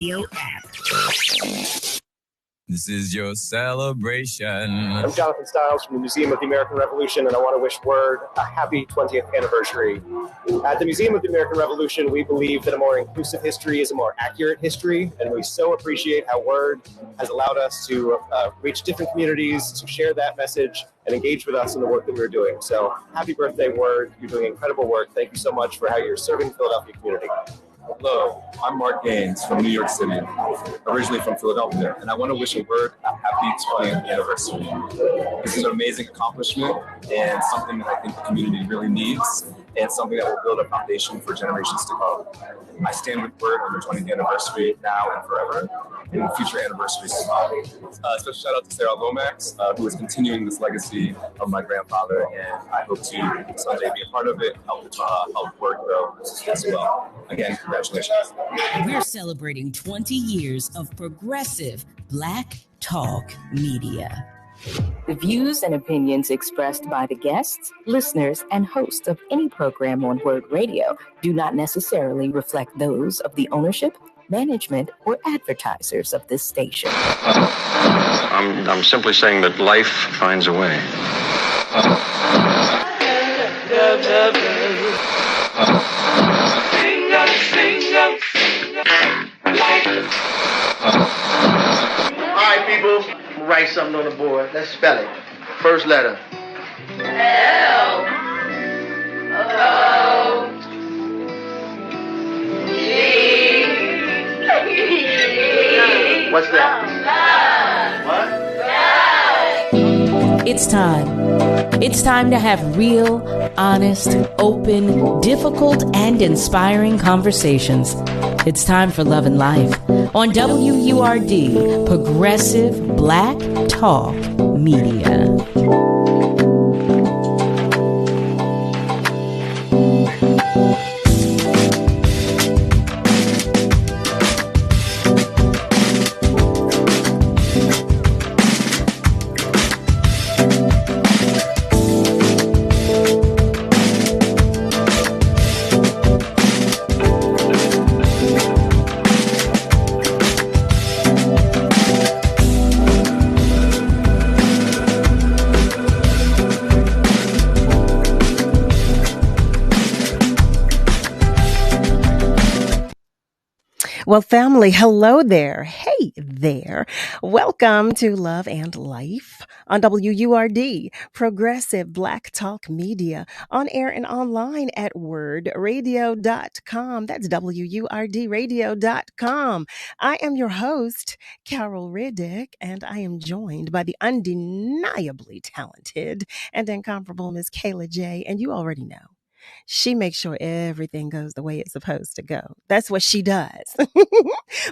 Radio app. This is your celebration. I'm Jonathan Stiles from the Museum of the American Revolution, and I want to wish Word a happy 20th anniversary. At the Museum of the American Revolution, we believe that a more inclusive history is a more accurate history, and we so appreciate how Word has allowed us to reach different communities, to share that message, and engage with us in the work that we're doing. So happy birthday, Word. You're doing incredible work. Thank you so much for how you're serving the Philadelphia community. Hello, I'm Mark Gaines from New York City, originally from Philadelphia, and I want to wish a Word a happy 20th anniversary. This is an amazing accomplishment and something that I think the community really needs, and something that will build a foundation for generations to come. I stand with Word on the 20th anniversary now and forever, and future anniversaries as well. Special shout out to Sarah Lomax, who is continuing this legacy of my grandfather, and I hope to someday be a part of it, help Word grow as well. Again, congratulations. We're celebrating 20 years of progressive Black talk media. The views and opinions expressed by the guests, listeners, and hosts of any program on Word Radio do not necessarily reflect those of the ownership, management, or advertisers of this station. I'm simply saying that life finds a way. All right, people. Write something on the board. Let's spell it. First letter. L O G. What's that? What? It's time. It's time to have real, honest, open, difficult, and inspiring conversations. It's time for Love and Life on WURD, Progressive Black Talk Media. Well, family, hello there. Hey there. Welcome to Love and Life on WURD, Progressive Black Talk Media, on air and online at wordradio.com. That's WURDradio.com. I am your host, Carol Riddick, and I am joined by the undeniably talented and incomparable Miss Kayla J. And you already know, she makes sure everything goes the way it's supposed to go. That's what she does.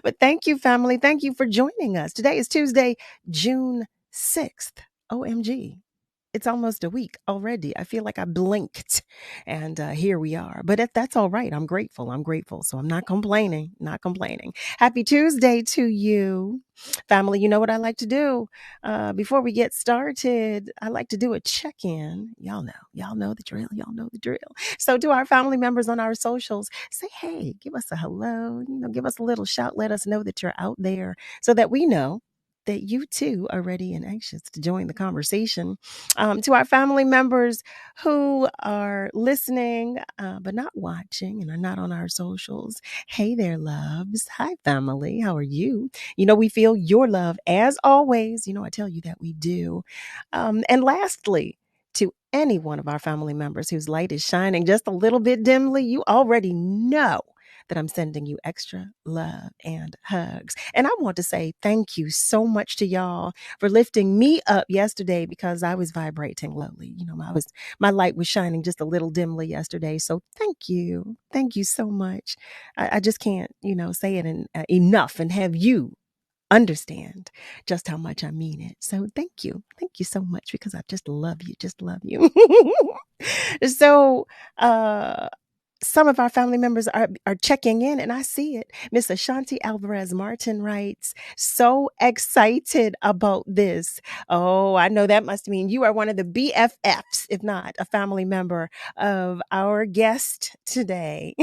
But thank you, family. Thank you for joining us. Today is Tuesday, June 6th. OMG. It's almost a week already. I feel like I blinked and here we are. But that's all right. I'm grateful. So I'm not complaining. Happy Tuesday to you. Family, you know what I like to do? Before we get started, I like to do a check-in. Y'all know the drill. So to our family members on our socials, say, hey, give us a hello, give us a little shout. Let us know that you're out there so that we know that you too are ready and anxious to join the conversation. To our family members who are listening, but not watching and are not on our socials. Hey there, loves. Hi, family. How are you? We feel your love as always. I tell you that we do. And lastly, to any one of our family members whose light is shining just a little bit dimly, you already know that I'm sending you extra love and hugs. And I want to say thank you so much to y'all for lifting me up yesterday because I was vibrating lowly. My light was shining just a little dimly yesterday. So thank you. Thank you so much. I just can't, say it enough and have you understand just how much I mean it. So thank you. Thank you so much because I just love you. So, some of our family members are checking in, and I see it. Miss Ashanti Alvarez Martin writes, so excited about this. Oh, I know that must mean you are one of the BFFs, if not a family member of our guest today.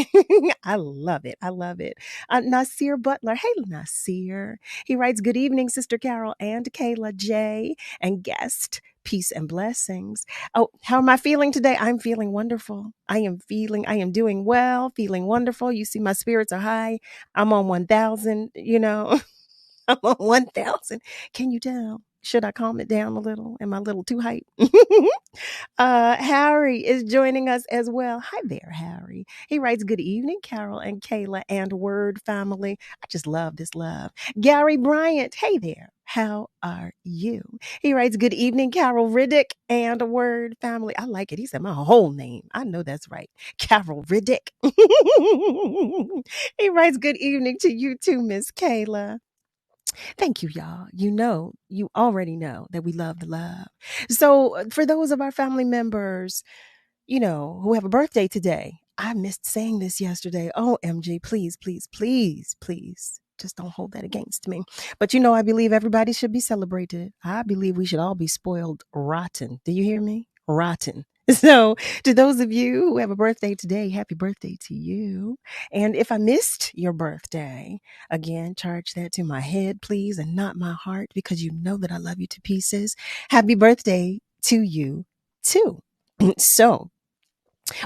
I love it. I love it. Nasir Butler. Hey, Nasir. He writes, good evening, Sister Carol and Kayla J. and guest. Peace and blessings. Oh, how am I feeling today? I'm feeling wonderful. I am doing well, feeling wonderful. You see, my spirits are high. I'm on 1,000, I'm on 1,000. Can you tell? Should I calm it down a little? Am I a little too hype? Harry is joining us as well. Hi there, Harry. He writes, good evening, Carol and Kayla and Word family. I just love this love. Gary Bryant, hey there. How are you? He writes, good evening, Carol Riddick and Word family. I like it. He said my whole name. I know that's right. Carol Riddick. He writes, good evening to you too, Miss Kayla. Thank you, y'all. You already know that we love the love. So, for those of our family members, who have a birthday today, I missed saying this yesterday. Oh, MG, please, please, please, please. Just don't hold that against me. But I believe everybody should be celebrated. I believe we should all be spoiled rotten. Do you hear me? Rotten. So, to those of you who have a birthday today, happy birthday to you. And if I missed your birthday, again, charge that to my head, please, and not my heart, because you know that I love you to pieces. Happy birthday to you, too. So,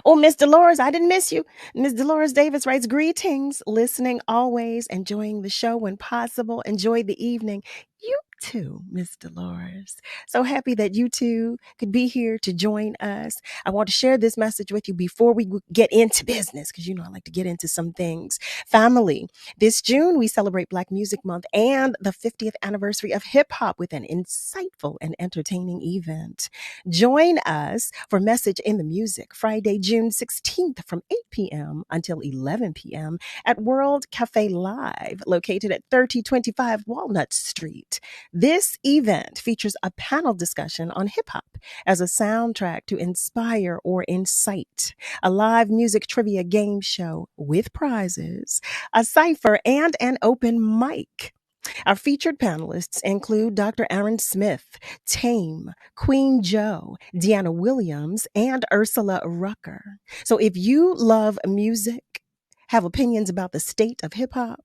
oh, Miss Dolores, I didn't miss you. Miss Dolores Davis writes, greetings, listening always, enjoying the show when possible. Enjoy the evening. You too, Miss Dolores. So happy that you two could be here to join us. I want to share this message with you before we get into business, because I like to get into some things. Family, this June, we celebrate Black Music Month and the 50th anniversary of hip hop with an insightful and entertaining event. Join us for Message in the Music, Friday, June 16th from 8 p.m. until 11 p.m. at World Cafe Live, located at 3025 Walnut Street. This event features a panel discussion on hip hop as a soundtrack to inspire or incite, a live music trivia game show with prizes, a cipher, and an open mic. Our featured panelists include Dr. Aaron Smith, Tame, Queen Joe, Deanna Williams, and Ursula Rucker. So if you love music, have opinions about the state of hip hop,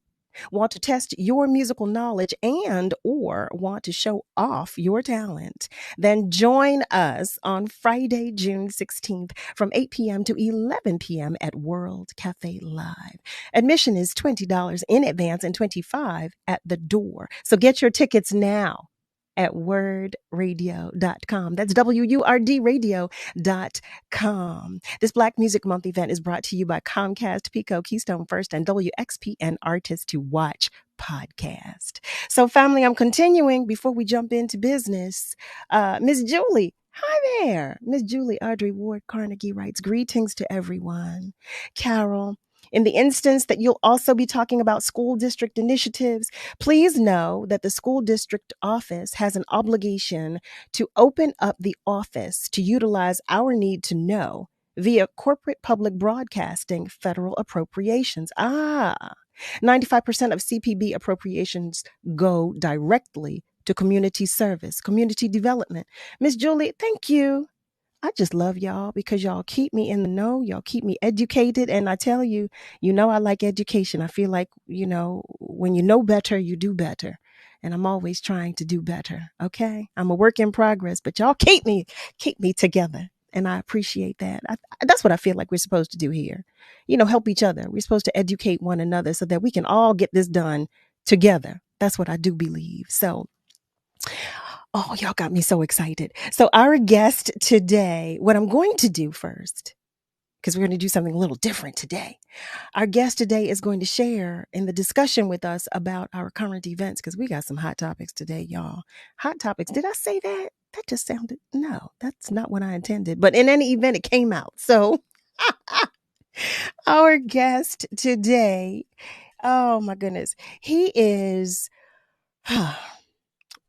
want to test your musical knowledge, and or want to show off your talent, then join us on Friday, June 16th from 8 p.m. to 11 p.m. at World Cafe Live. Admission is $20 in advance and $25 at the door. So get your tickets now at wordradio.com. That's WURD radio.com. This Black Music Month event is brought to you by Comcast, Pico, Keystone First, and WXPN Artists to Watch podcast. So family, I'm continuing before we jump into business. Miss Julie, hi there. Miss Julie Audrey Ward Carnegie writes, greetings to everyone. Carol, in the instance that you'll also be talking about school district initiatives, please know that the school district office has an obligation to open up the office to utilize our need to know via corporate public broadcasting federal appropriations. 95% of CPB appropriations go directly to community service, community development. Miss Julie, thank you. I just love y'all because y'all keep me in the know. Y'all keep me educated. And I tell you, I like education. I feel like, when you know better, you do better. And I'm always trying to do better. Okay. I'm a work in progress, but y'all keep me together. And I appreciate that. That's what I feel like we're supposed to do here. Help each other. We're supposed to educate one another so that we can all get this done together. That's what I do believe. So, oh, y'all got me so excited. So our guest today, what I'm going to do first, because we're going to do something a little different today. Our guest today is going to share in the discussion with us about our current events, because we got some hot topics today, y'all. Hot topics. Did I say that? That just sounded, no, that's not what I intended. But in any event, it came out. So our guest today, oh my goodness, he is...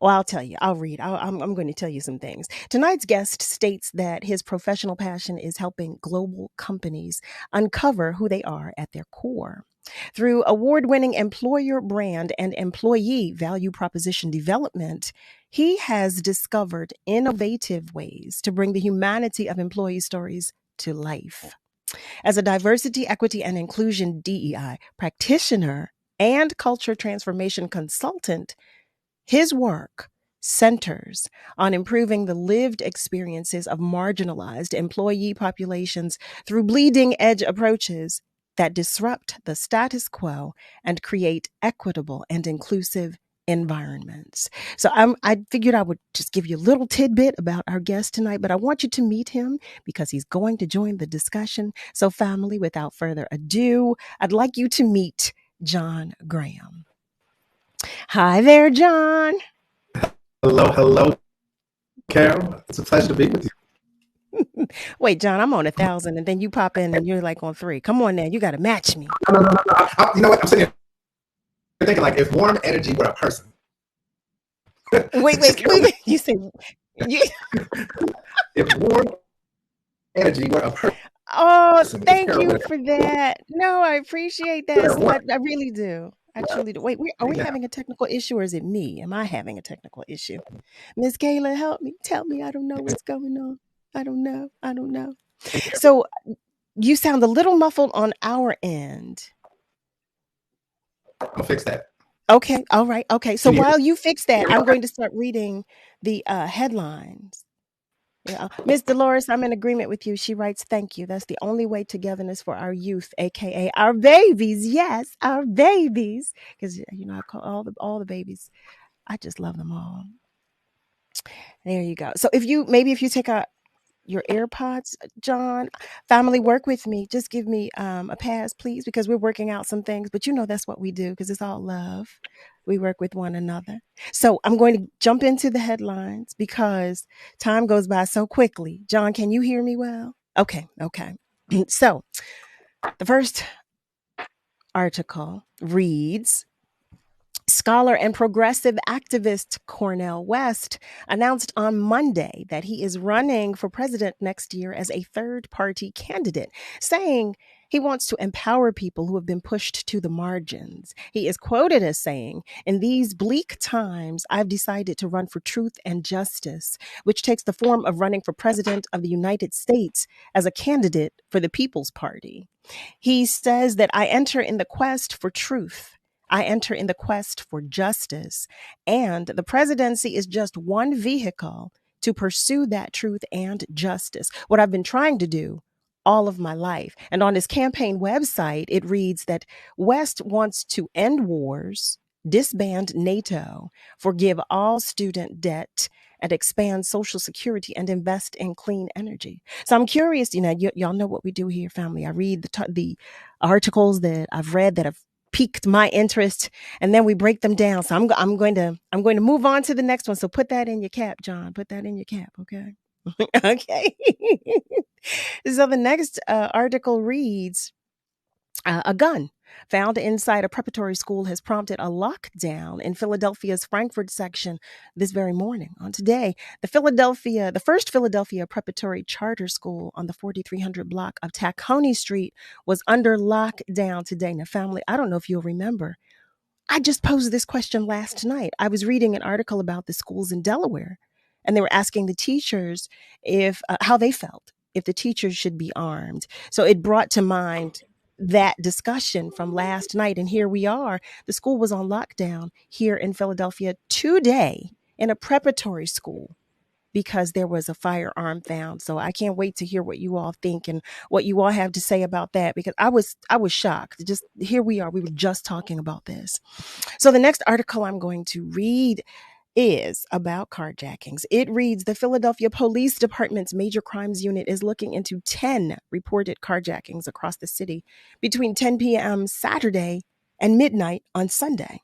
Well, I'll tell you. I'll read. I'm going to tell you some things. Tonight's guest states that his professional passion is helping global companies uncover who they are at their core. Through award winning employer brand and employee value proposition development, he has discovered innovative ways to bring the humanity of employee stories to life. As a diversity, equity, and inclusion DEI practitioner and culture transformation consultant, his work centers on improving the lived experiences of marginalized employee populations through bleeding edge approaches that disrupt the status quo and create equitable and inclusive environments. So I figured I would just give you a little tidbit about our guest tonight, but I want you to meet him because he's going to join the discussion. So family, without further ado, I'd like you to meet John Graham. Hi there, John. Hello, Carol. It's a pleasure to be with you. Wait, John, I'm on 1,000, and then you pop in and you're like on 3. Come on now, you got to match me. No. You know what? I'm sitting here thinking like if warm energy were a person. Wait. You say if warm energy were a person. Oh, thank you for that. No, I appreciate that. I really do. I truly do. Wait, are we having a technical issue or is it me? Am I having a technical issue? Miss Kayla, help me. Tell me. I don't know what's going on. I don't know. So you sound a little muffled on our end. I'll fix that. Okay. All right. Okay. So while you fix that, I'm going to start reading the headlines. Yeah. Miss Dolores, I'm in agreement with you. She writes, thank you. That's the only way togetherness for our youth, aka our babies. Yes, our babies. Because I call all the babies. I just love them all. There you go. So if you take out your AirPods, John, family, work with me. Just give me a pass, please, because we're working out some things. But that's what we do because it's all love. We work with one another. So I'm going to jump into the headlines because time goes by so quickly. John, can you hear me well? Okay. So the first article reads, scholar and progressive activist Cornel West announced on Monday that he is running for president next year as a third-party candidate, saying he wants to empower people who have been pushed to the margins. He is quoted as saying, "In these bleak times, I've decided to run for truth and justice, which takes the form of running for president of the United States as a candidate for the People's Party." He says that I enter in the quest for truth. I enter in the quest for justice, and the presidency is just one vehicle to pursue that truth and justice. What I've been trying to do all of my life. And on his campaign website, it reads that West wants to end wars, disband NATO, forgive all student debt, and expand Social Security and invest in clean energy. So I'm curious, y'all know what we do here, family. I read the articles that I've read that have piqued my interest, and then we break them down. So I'm going to move on to the next one. So put that in your cap, John. Put that in your cap, okay? Okay. So the next article reads, a gun found inside a preparatory school has prompted a lockdown in Philadelphia's Frankfurt section this very morning. On today, the first Philadelphia preparatory charter school on the 4300 block of Tacony Street was under lockdown today. Now, family, I don't know if you'll remember, I just posed this question last night. I was reading an article about the schools in Delaware, and they were asking the teachers if how they felt, if the teachers should be armed. So it brought to mind that discussion from last night. And here we are. The school was on lockdown here in Philadelphia today in a preparatory school because there was a firearm found. So I can't wait to hear what you all think and what you all have to say about that, because I was shocked. Just here we are. We were just talking about this. So the next article I'm going to read is about carjackings. It reads, the Philadelphia Police Department's Major Crimes Unit is looking into 10 reported carjackings across the city between 10 p.m. Saturday and midnight on Sunday.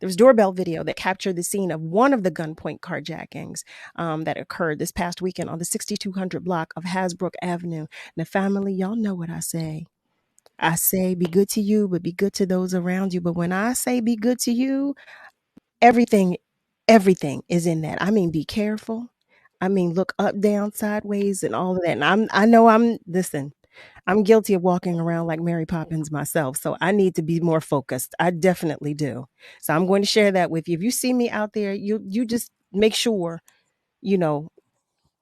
There was doorbell video that captured the scene of one of the gunpoint carjackings that occurred this past weekend on the 6200 block of Hasbrook Avenue. Now, family, y'all know what I say. I say be good to you, but be good to those around you. But when I say be good to you, everything Everything is in that. I mean, be careful. I mean, look up, down, sideways, and all of that. And I know listen, I'm guilty of walking around like Mary Poppins myself. So I need to be more focused. I definitely do. So I'm going to share that with you. If you see me out there, you just make sure, you know,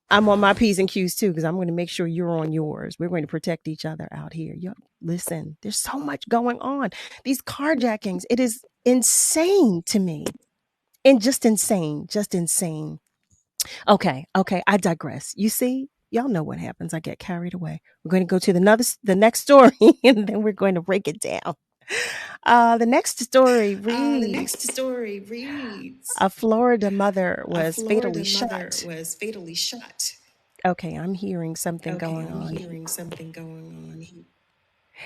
I'm on my P's and Q's too, because I'm going to make sure you're on yours. We're going to protect each other out here. Listen, there's so much going on. These carjackings, it is insane to me. And just insane, just insane. Okay, I digress. You see, y'all know what happens. I get carried away. We're going to go to the next story, and then we're going to break it down. The next story reads: A Florida mother was fatally shot. Okay, I'm hearing something going on.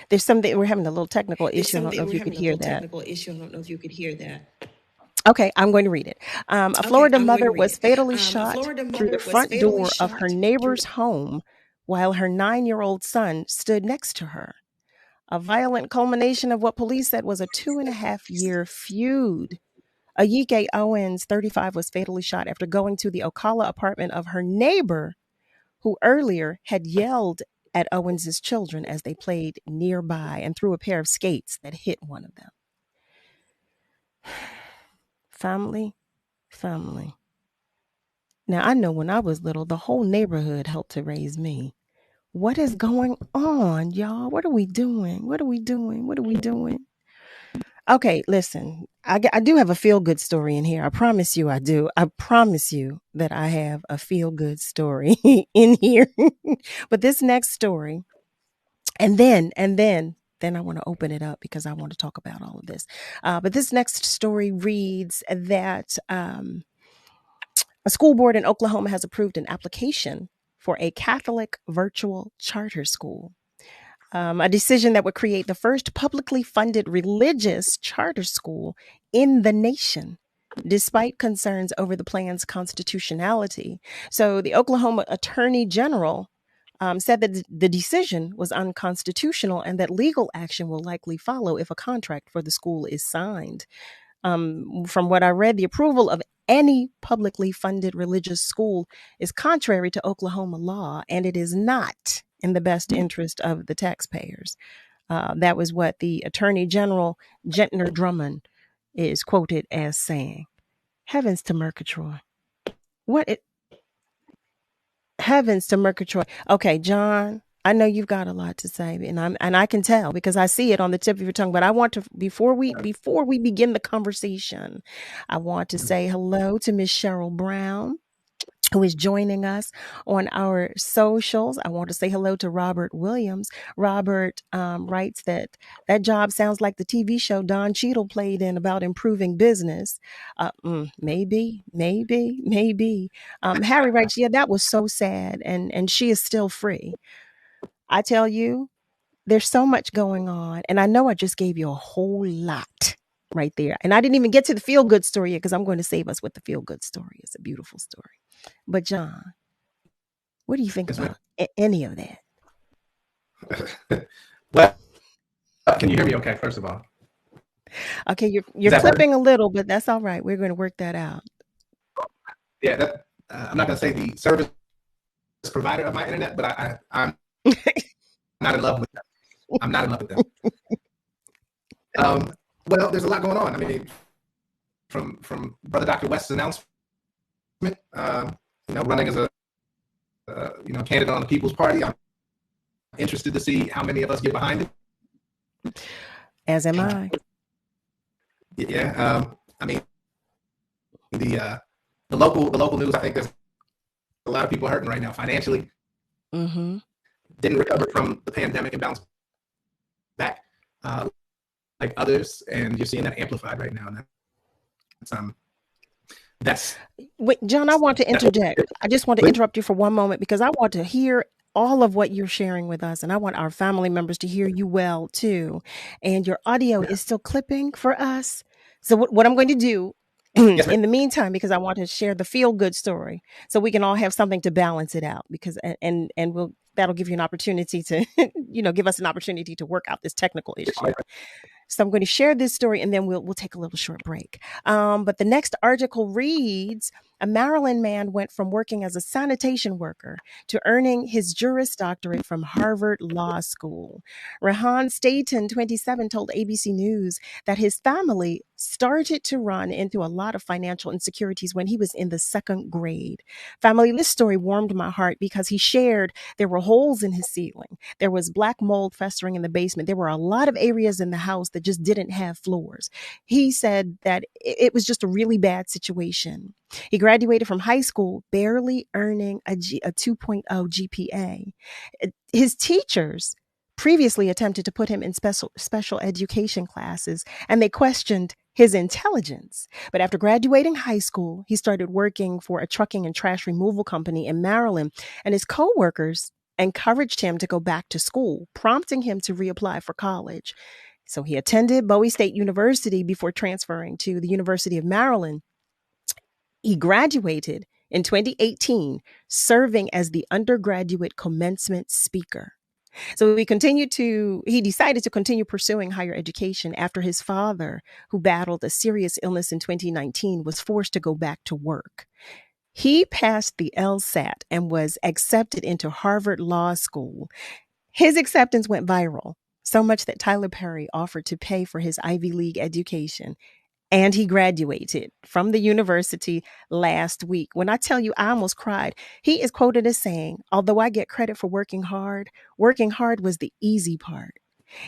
There's something, we're having a little technical issue. I don't know if you could hear that. Okay, I'm going to read it. A Florida mother was fatally shot through the front door of her neighbor's home while her 9-year-old son stood next to her. A violent culmination of what police said was a 2.5-year feud. Ayike Owens, 35, was fatally shot after going to the Ocala apartment of her neighbor, who earlier had yelled at Owens's children as they played nearby and threw a pair of skates that hit one of them. Family. Now, I know when I was little, the whole neighborhood helped to raise me. What is going on, y'all? What are we doing? Okay, listen, I do have a feel-good story in here. I promise you I do. I promise you that I have a feel-good story in here. But this next story, and then I want to open it up because I want to talk about all of this. But this next story reads that a school board in Oklahoma has approved an application for a Catholic virtual charter school. A decision that would create the first publicly funded religious charter school in the nation, despite concerns over the plan's constitutionality. So the Oklahoma Attorney General said that the decision was unconstitutional and that legal action will likely follow if a contract for the school is signed. From what I read, the approval of any publicly funded religious school is contrary to Oklahoma law, and it is not in the best interest of the taxpayers. That was what the Attorney General, Gentner Drummond, is quoted as saying. Heavens to Murgatroyd. Heavens to Murgatroyd. Okay, John, I know you've got a lot to say, and I can tell because I see it on the tip of your tongue. But I want to before we begin the conversation, I want to say hello to Miss Cheryl Brown, who is joining us on our socials. I want to say hello to Robert Williams. Robert writes that job sounds like the TV show Don Cheadle played in about improving business. Maybe. Harry writes, yeah, that was so sad. And she is still free. I tell you, there's so much going on. And I know I just gave you a whole lot right there. And I didn't even get to the feel-good story yet because I'm going to save us with the feel-good story. It's a beautiful story. But John, what do you think about any of that? Well, can you hear me okay, first of all? Okay, you're clipping a little, but that's all right. We're going to work that out. Yeah, I'm not going to say the service provider of my internet, but I'm not in love with them. I'm not in love with them. Well, there's a lot going on. I mean, from Brother Dr. West's announcement, running as a candidate on the People's Party. I'm interested to see how many of us get behind it. As am I. Yeah. I mean, the local news. I think there's a lot of people hurting right now financially. Mm-hmm. Didn't recover from the pandemic and bounced back like others, and you're seeing that amplified right now. And that's Wait, John, I want to interject. I just want to interrupt you for one moment because I want to hear all of what you're sharing with us, and I want our family members to hear you well too. And your audio is still clipping for us. So what I'm going to do in the meantime, because I want to share the feel good story, so we can all have something to balance it out. Because and that'll give you an opportunity to give us an opportunity to work out this technical issue. So I'm going to share this story and then we'll take a little short break. But the next article reads, a Maryland man went from working as a sanitation worker to earning his Juris Doctorate from Harvard Law School. Rehan Staten, 27, told ABC News that his family started to run into a lot of financial insecurities when he was in the second grade. Family, this story warmed my heart because he shared there were holes in his ceiling. There was black mold festering in the basement. There were a lot of areas in the house that just didn't have floors. He said that it was just a really bad situation. He graduated from high school barely earning a 2.0 GPA. His teachers previously attempted to put him in special education classes, and they questioned his intelligence. But after graduating high school, he started working for a trucking and trash removal company in Maryland, and his coworkers encouraged him to go back to school, prompting him to reapply for college. So he attended Bowie State University before transferring to the University of Maryland. He graduated in 2018, serving as the undergraduate commencement speaker. So he decided to continue pursuing higher education after his father, who battled a serious illness in 2019, was forced to go back to work. He passed the LSAT and was accepted into Harvard Law School. His acceptance went viral, so much that Tyler Perry offered to pay for his Ivy League education. And he graduated from the university last week. When I tell you, I almost cried. He is quoted as saying, although I get credit for working hard was the easy part.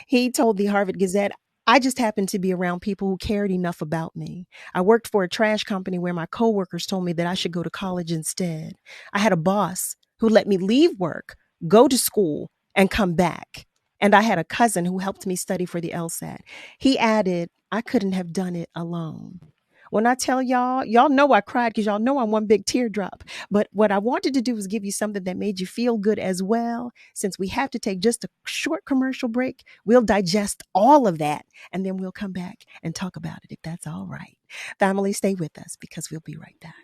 He told the Harvard Gazette, I just happened to be around people who cared enough about me. I worked for a trash company where my coworkers told me that I should go to college instead. I had a boss who let me leave work, go to school, and come back. And I had a cousin who helped me study for the LSAT. He added, I couldn't have done it alone. When I tell y'all know I cried because y'all know I'm one big teardrop. But what I wanted to do was give you something that made you feel good as well. Since we have to take just a short commercial break, we'll digest all of that and then we'll come back and talk about it if that's all right. Family, stay with us because we'll be right back.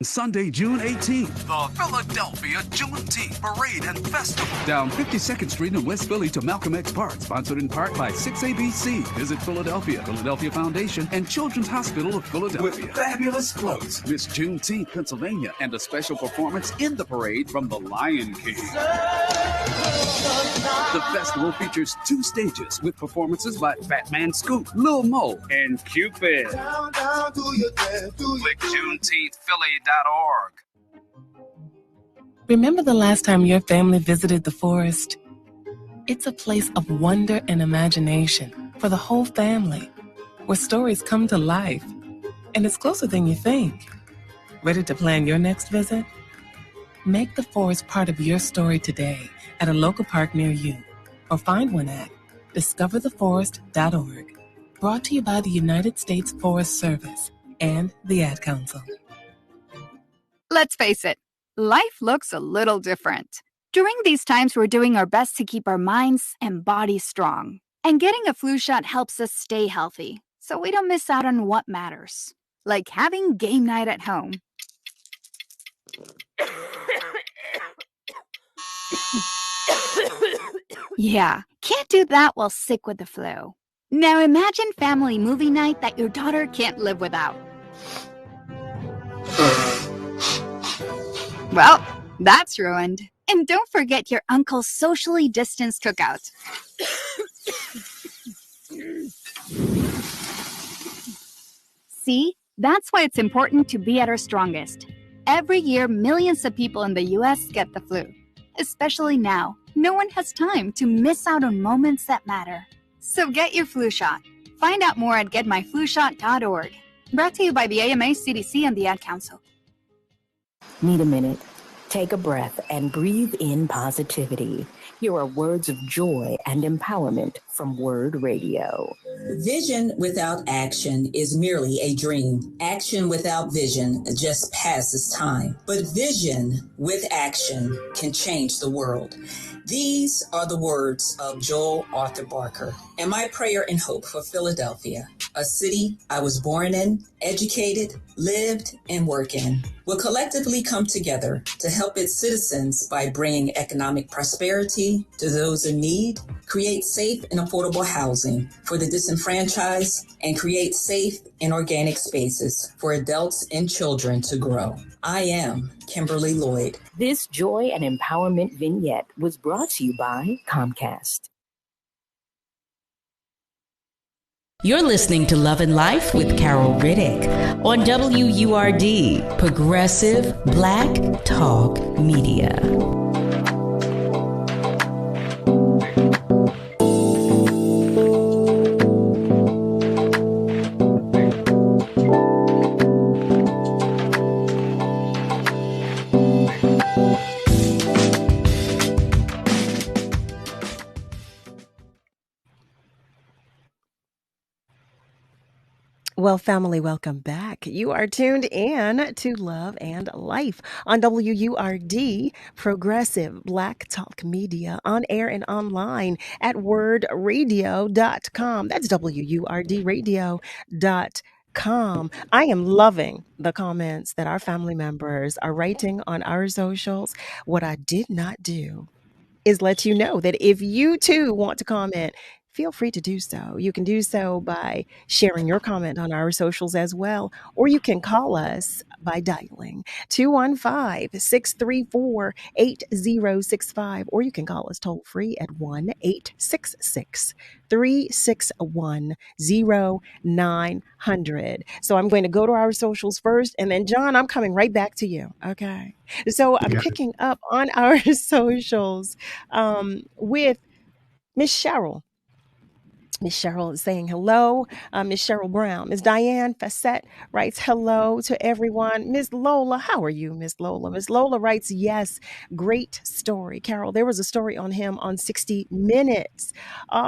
Sunday, June 18th, the Philadelphia Juneteenth Parade and Festival. Down 52nd Street in West Philly to Malcolm X Park. Sponsored in part by 6ABC, Visit Philadelphia, Philadelphia Foundation, and Children's Hospital of Philadelphia. With fabulous clothes, Miss Juneteenth, Pennsylvania, and a special performance in the parade from The Lion King. The festival features 2 stages with performances by Batman Scoop, Lil Mo, and Cupid. Click JuneteenthPhilly.org. Remember the last time your family visited the forest? It's a place of wonder and imagination for the whole family, where stories come to life, and it's closer than you think. Ready to plan your next visit? Make the forest part of your story today at a local park near you, or find one at discovertheforest.org. Brought to you by the United States Forest Service and the Ad Council. Let's face it, life looks a little different. During these times, we're doing our best to keep our minds and bodies strong. And getting a flu shot helps us stay healthy, so we don't miss out on what matters. Like having game night at home. Yeah, can't do that while sick with the flu. Now imagine family movie night that your daughter can't live without. Well, that's ruined. And don't forget your uncle's socially distanced cookout. See, that's why it's important to be at our strongest. Every year, millions of people in the U.S. get the flu. Especially now, no one has time to miss out on moments that matter. So get your flu shot. Find out more at getmyflushot.org. Brought to you by the AMA, CDC, and the Ad Council. Need a minute? Take a breath and breathe in positivity. Here are words of joy and empowerment from Word Radio. Vision without action is merely a dream. Action without vision just passes time. But vision with action can change the world. These are the words of Joel Arthur Barker and my prayer and hope for Philadelphia, a city I was born in, educated, lived, and work in, will collectively come together to help its citizens by bringing economic prosperity to those in need, create safe and affordable housing for the disenfranchised, and create safe and organic spaces for adults and children to grow. I am Kimberly Lloyd. This joy and empowerment vignette was brought to you by Comcast. You're listening to Love and Life with Carol Riddick on WURD, Progressive Black Talk Media. Well, family, welcome back. You are tuned in to Love and Life on WURD, Progressive Black Talk Media, on air and online at wordradio.com. That's WURDradio.com. I am loving the comments that our family members are writing on our socials. What I did not do is let you know that if you too want to comment, feel free to do so. You can do so by sharing your comment on our socials as well, or you can call us by dialing 215-634-8065, or you can call us toll free at 1-866-361-0900. So I'm going to go to our socials first, and then John, I'm coming right back to you. Okay. So I'm picking up on our socials with Miss Cheryl. Miss Cheryl is saying hello. Miss Cheryl Brown. Miss Diane Fassett writes hello to everyone. Miss Lola, how are you, Miss Lola? Miss Lola writes, yes, great story. Carol, there was a story on him on 60 Minutes.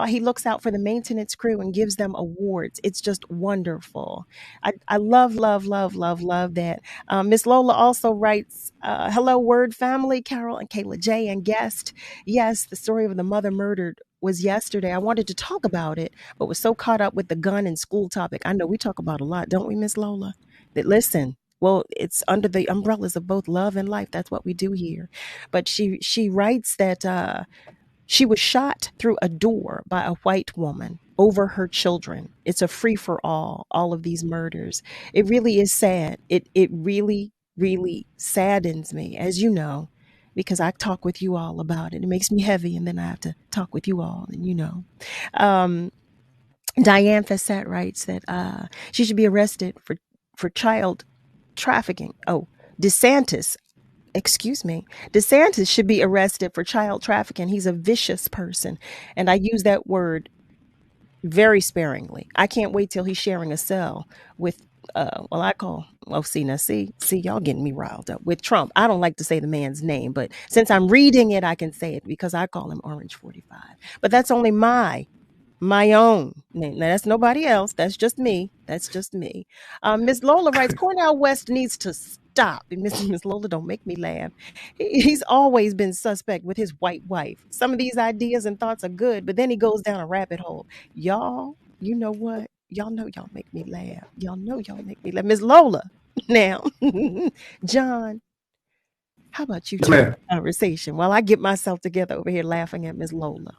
He looks out for the maintenance crew and gives them awards. It's just wonderful. I love that. Miss Lola also writes, hello, Word family, Carol and Kayla J and guest. Yes, the story of the mother murdered was yesterday. I wanted to talk about it, but was so caught up with the gun and school topic. I know we talk about a lot, don't we, Miss Lola? That listen, well, it's under the umbrellas of both love and life. That's what we do here. But she writes that she was shot through a door by a white woman over her children. It's a free for all of these murders. It really is sad. It really, really saddens me, as you know, because I talk with you all about it. It makes me heavy, and then I have to talk with you all, and you know. Diane Fassett writes that she should be arrested for child trafficking. Oh, DeSantis should be arrested for child trafficking. He's a vicious person, and I use that word very sparingly. I can't wait till he's sharing a cell with see, y'all getting me riled up with Trump. I don't like to say the man's name, but since I'm reading it, I can say it because I call him Orange 45. But that's only my own name. Now, that's nobody else. That's just me. Miss Lola writes, Cornel West needs to stop. Miss Lola, don't make me laugh. He's always been suspect with his white wife. Some of these ideas and thoughts are good, but then he goes down a rabbit hole. Y'all, you know what? Y'all know y'all make me laugh. Miss Lola. Now, John, how about you take the conversation while I get myself together over here laughing at Miss Lola?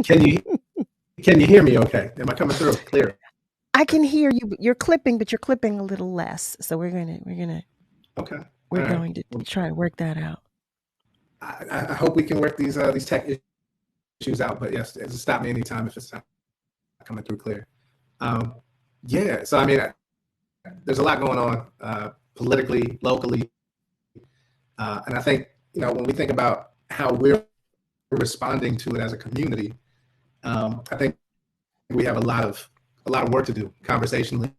Can you hear me okay? Am I coming through clear? I can hear you, but you're clipping a little less. So we're going to try to work that out. I hope we can work these tech issues out, but yes, stop me anytime if it's not coming through clear. So I mean, there's a lot going on politically, locally, and I think when we think about how we're responding to it as a community, I think we have a lot of work to do conversationally.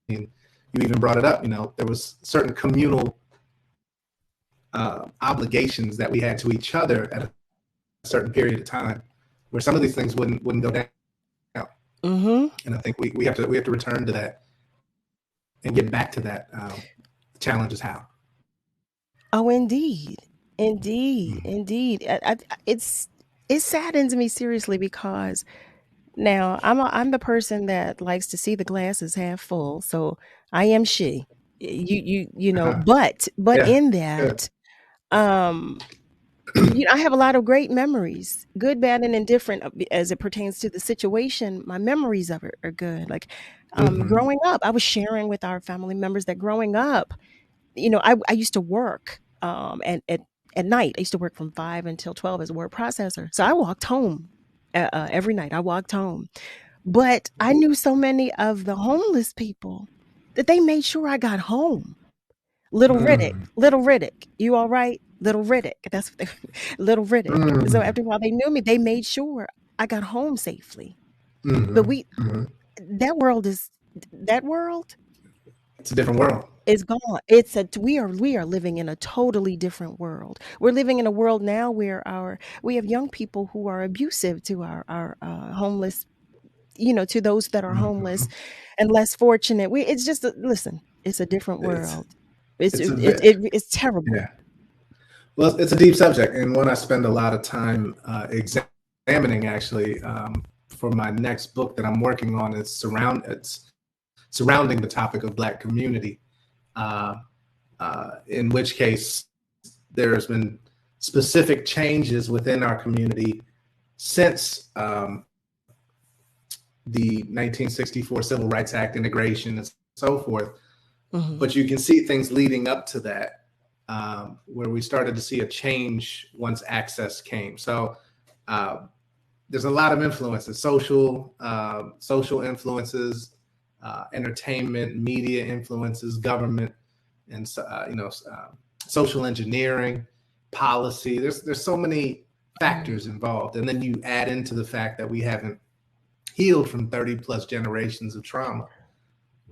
And you even brought it up. There was certain communal obligations that we had to each other at a certain period of time, where some of these things wouldn't go down. Mm-hmm. And I think we have to return to that and get back to that. The challenge is how. Oh, indeed. Indeed, indeed. It saddens me seriously because now I'm the person that likes to see the glass is half full. So I am she. You know, but Yeah, in good. that, um, I have a lot of great memories, good, bad, and indifferent as it pertains to the situation. My memories of it are good. Like Hmm. growing up, I was sharing with our family members that growing up, I used to work and at night. I used to work from 5 until 12 as a word processor. So I walked home every night. I walked home, but I knew so many of the homeless people that they made sure I got home. Mm. Little Riddick, you all right? Little Riddick. That's what Little Riddick. So Mm. after a while, they knew me. They made sure I got home safely. But Hmm. Hmm. that world is that world It's a different world. is gone. We are living in a totally different world. We're living in a world now where we have young people who are abusive to our homeless, to those that are homeless Hmm. and less fortunate. It's just listen. It's a different It's world. It's it's a it, bit, it, it's terrible. yeah. Well, it's a deep subject and one I spend a lot of time examining. Actually, for my next book that I'm working on, it's surrounding the topic of Black community. Uh, in which case, there's been specific changes within our community since the 1964 Civil Rights Act integration and so forth. Mhm. But you can see things leading up to that, where we started to see a change once access came. So uh, there's a lot of influences, social influences, entertainment, media influences, government, and social engineering, policy. There's so many Mm. factors involved, and then you add into the fact that we haven't healed from 30 plus generations of trauma,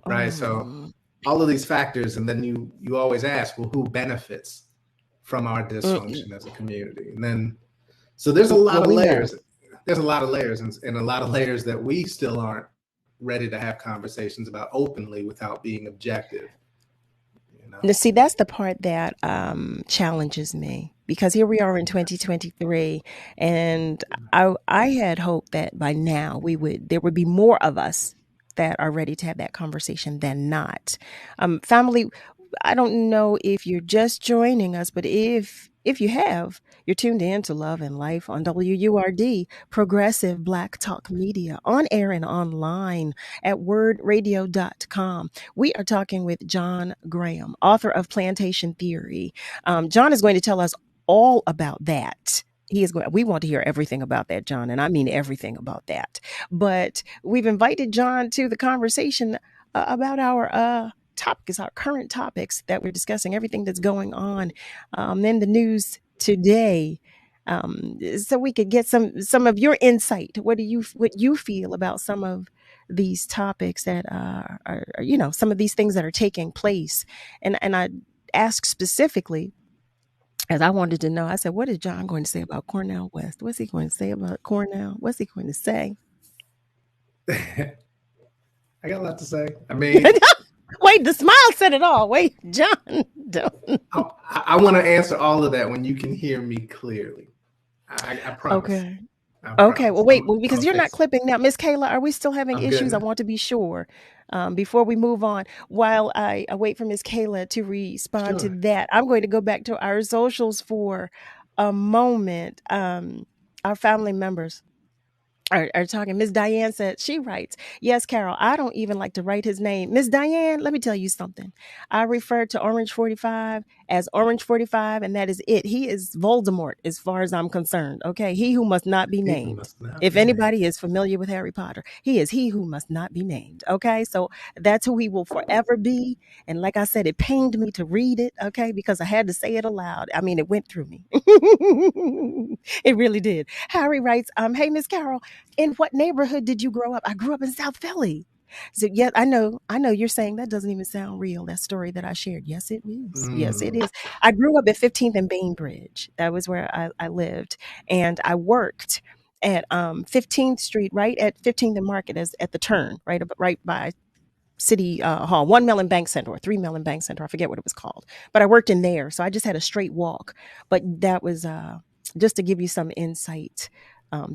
right? So Mm. all of these factors, and then you always ask, well, who benefits from our Mm. dysfunction as a community? And then so there's a Well, lot of we know. layers. There's a lot of layers, and a lot of layers that we still aren't ready to have conversations about openly without being objective. Now, see, that's the part that challenges me because here we are in 2023, and I had hoped that by now there would be more of us that are ready to have that conversation than not. Family, I don't know if you're just joining us, but if you have, you're tuned in to Love and Life on WURD, Progressive Black Talk Media, on air and online at wordradio.com. We are talking with John Graham, author of Plantation Theory. John is going to tell us all about that. We want to hear everything about that, John, and I mean everything about that. But we've invited John to the conversation about our topics, our current topics that we're discussing, everything that's going on in the news today. So we could get some of your insight. What you feel about some of these topics that are some of these things that are taking place, and I asked specifically as I wanted to know. I said, "What is John going to say about Cornell West? What's he going to say about Cornell? What's he going to say?" I got a lot to say. I mean, wait, the smile said it all. Wait, John, don't. I want to answer all of that when you can hear me clearly. I promise. Okay. I Okay. promise. Well, wait. I'm Well, because gonna you're not fix it. clipping now, Miss Kayla. Are we still having I'm good issues? I now. want to be sure before we move on. While I wait for Miss Kayla to respond to Sure. that, I'm going to go back to our socials for a moment. Our family members are talking. Miss Diane said, she writes, "Yes, Carol, I don't even like to write his name. Miss Diane, let me tell you something. I refer to Orange 45 as Orange 45, and that is it. He is Voldemort as far as I'm concerned. Okay. He who must not be He who named. must not If be named. anybody is familiar with Harry Potter, he is he who must not be named. Okay. So that's who he will forever be. And like I said, it pained me to read it. Okay. Because I had to say it aloud. I mean, it went through me. It really did. Harry writes, hey, Miss Carol, in what neighborhood did you grow up? I grew up in South Philly. So yes, I know you're saying that doesn't even sound real. That story that I shared. Yes, it is. Yes, it is. I grew up at 15th and Bainbridge. That was where I lived. And I worked at 15th Street, right at 15th and Market as at the turn, right by City Hall, 1 Mellon Bank Center or 3 Mellon Bank Center. I forget what it was called, but I worked in there. So I just had a straight walk. But that was just to give you some insight.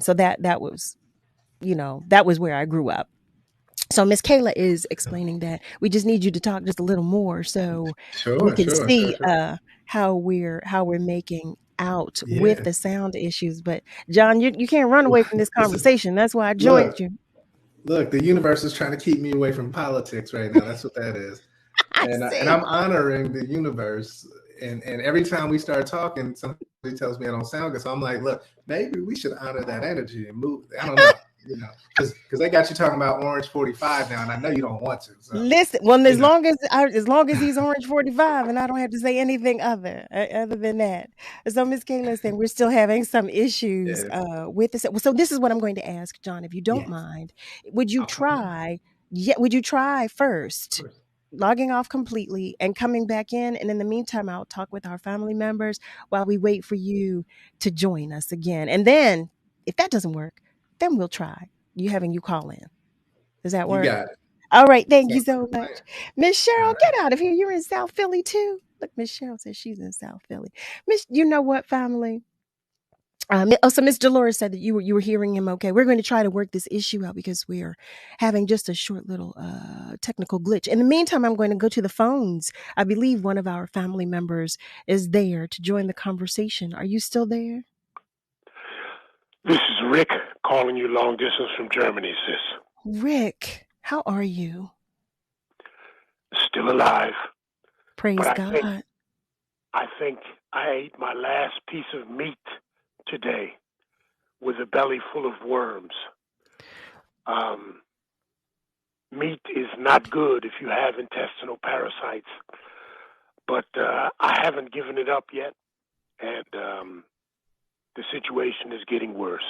So that was, that was where I grew up. So Miss Kayla is explaining that we just need you to talk just a little more so we can see how we're making out with Yeah. the sound issues. But John, you can't run away from this conversation. That's why I joined you. Look, the universe is trying to keep me away from politics right now. That's what that is. And I'm honoring the universe. And every time we start talking, somebody tells me I don't sound good. So I'm like, look, maybe we should honor that energy and move. I don't know, because they got you talking about Orange 45 now, and I know you don't want to. So, listen, well, as long as he's Orange 45, and I don't have to say anything other than that. So Miss Kayla is saying we're still having some issues with this. So this is what I'm going to ask, John, if you don't mind. Would you try? Would you try first? Logging off completely and coming back in. And in the meantime, I'll talk with our family members while we wait for you to join us again. And then if that doesn't work, then we'll try having you call in. Does that work? You got it. All right. Thank you so much. Miss Cheryl, get out of here. You're in South Philly too. Look, Miss Cheryl says she's in South Philly. You know what, family? So Miss Dolores said that you were hearing him okay. We're going to try to work this issue out because we're having just a short little technical glitch. In the meantime, I'm going to go to the phones. I believe one of our family members is there to join the conversation. Are you still there? This is Rick calling you long distance from Germany, sis. Rick, how are you? Still alive. Praise God. I think I ate my last piece of meat today with a belly full of worms. Meat is not good if you have intestinal parasites, but I haven't given it up yet, and the situation is getting worse.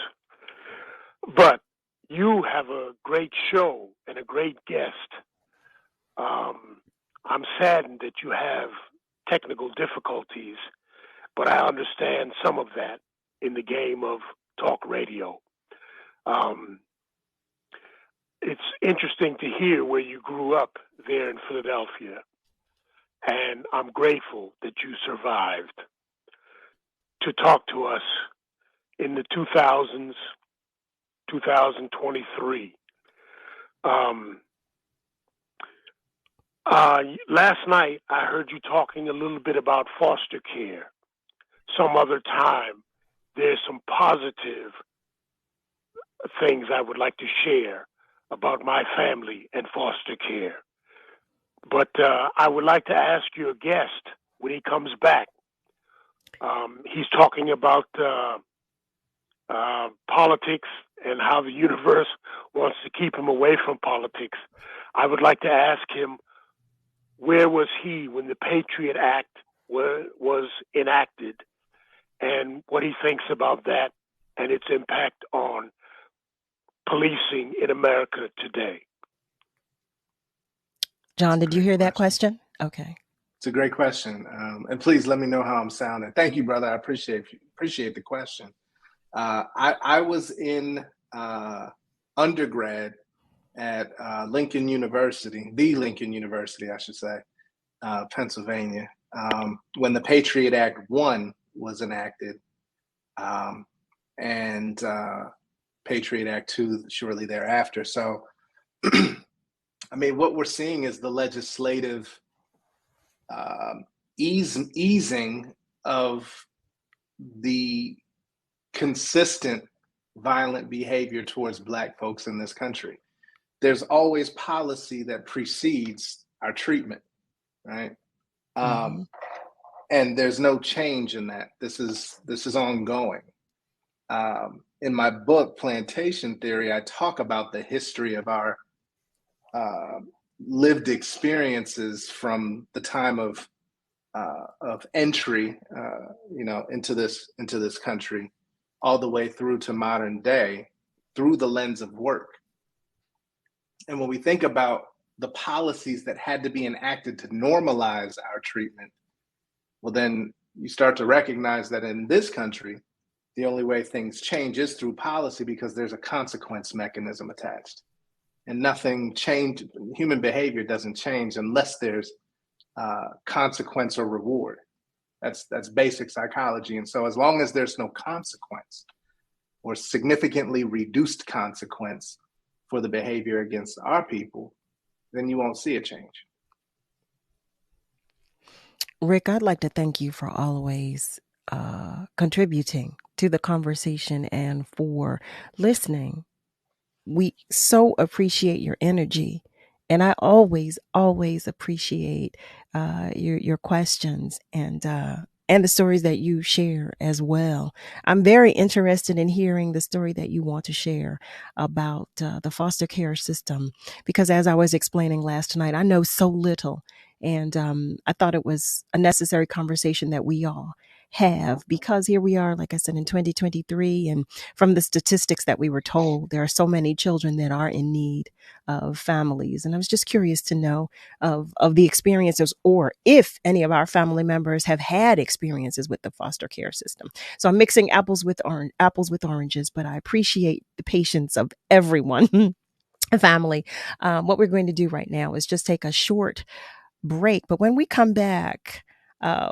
But you have a great show and a great guest. I'm saddened that you have technical difficulties, but I understand some of that in the game of talk radio. It's interesting to hear where you grew up there in Philadelphia, and I'm grateful that you survived to talk to us in the 2000s, 2023. Last night, I heard you talking a little bit about foster care. Some other time, there's some positive things I would like to share about my family and foster care. But I would like to ask your guest when he comes back. He's talking about politics and how the universe wants to keep him away from politics. I would like to ask him, where was he when the Patriot Act was enacted, and what he thinks about that and its impact on policing in America today. John, did you hear that question? Okay. It's a great question. And please let me know how I'm sounding. Thank you, brother. I appreciate the question. I was in undergrad at Lincoln University, the Lincoln University, I should say, Pennsylvania, when the Patriot Act 1 was enacted, and Patriot Act 2 shortly thereafter. So, I mean, what we're seeing is the legislative easing of the consistent violent behavior towards Black folks in this country. There's always policy that precedes our treatment, right? And there's no change in that. This is ongoing. In my book, Plantation Theory, I talk about the history of our lived experiences from the time of entry, into this country, all the way through to modern day, through the lens of work. And when we think about the policies that had to be enacted to normalize our treatment, well, then you start to recognize that in this country, the only way things change is through policy, because there's a consequence mechanism attached. and nothing changed. Human behavior doesn't change unless there's consequence or reward. That's basic psychology. And so as long as there's no consequence or significantly reduced consequence for the behavior against our people, then you won't see a change. Rick, I'd like to thank you for always contributing to the conversation and for listening. We so appreciate your energy. And I always appreciate your questions and the stories that you share as well. I'm very interested in hearing the story that you want to share about the foster care system, because as I was explaining last night, I know so little. And I thought it was a necessary conversation that we all have, because here we are, like I said, in 2023. And from the statistics that we were told, there are so many children that are in need of families. And I was just curious to know of the experiences, or if any of our family members have had experiences with the foster care system. So I'm mixing apples with oranges, but I appreciate the patience of everyone. Family. What we're going to do right now is just take a short break. But when we come back,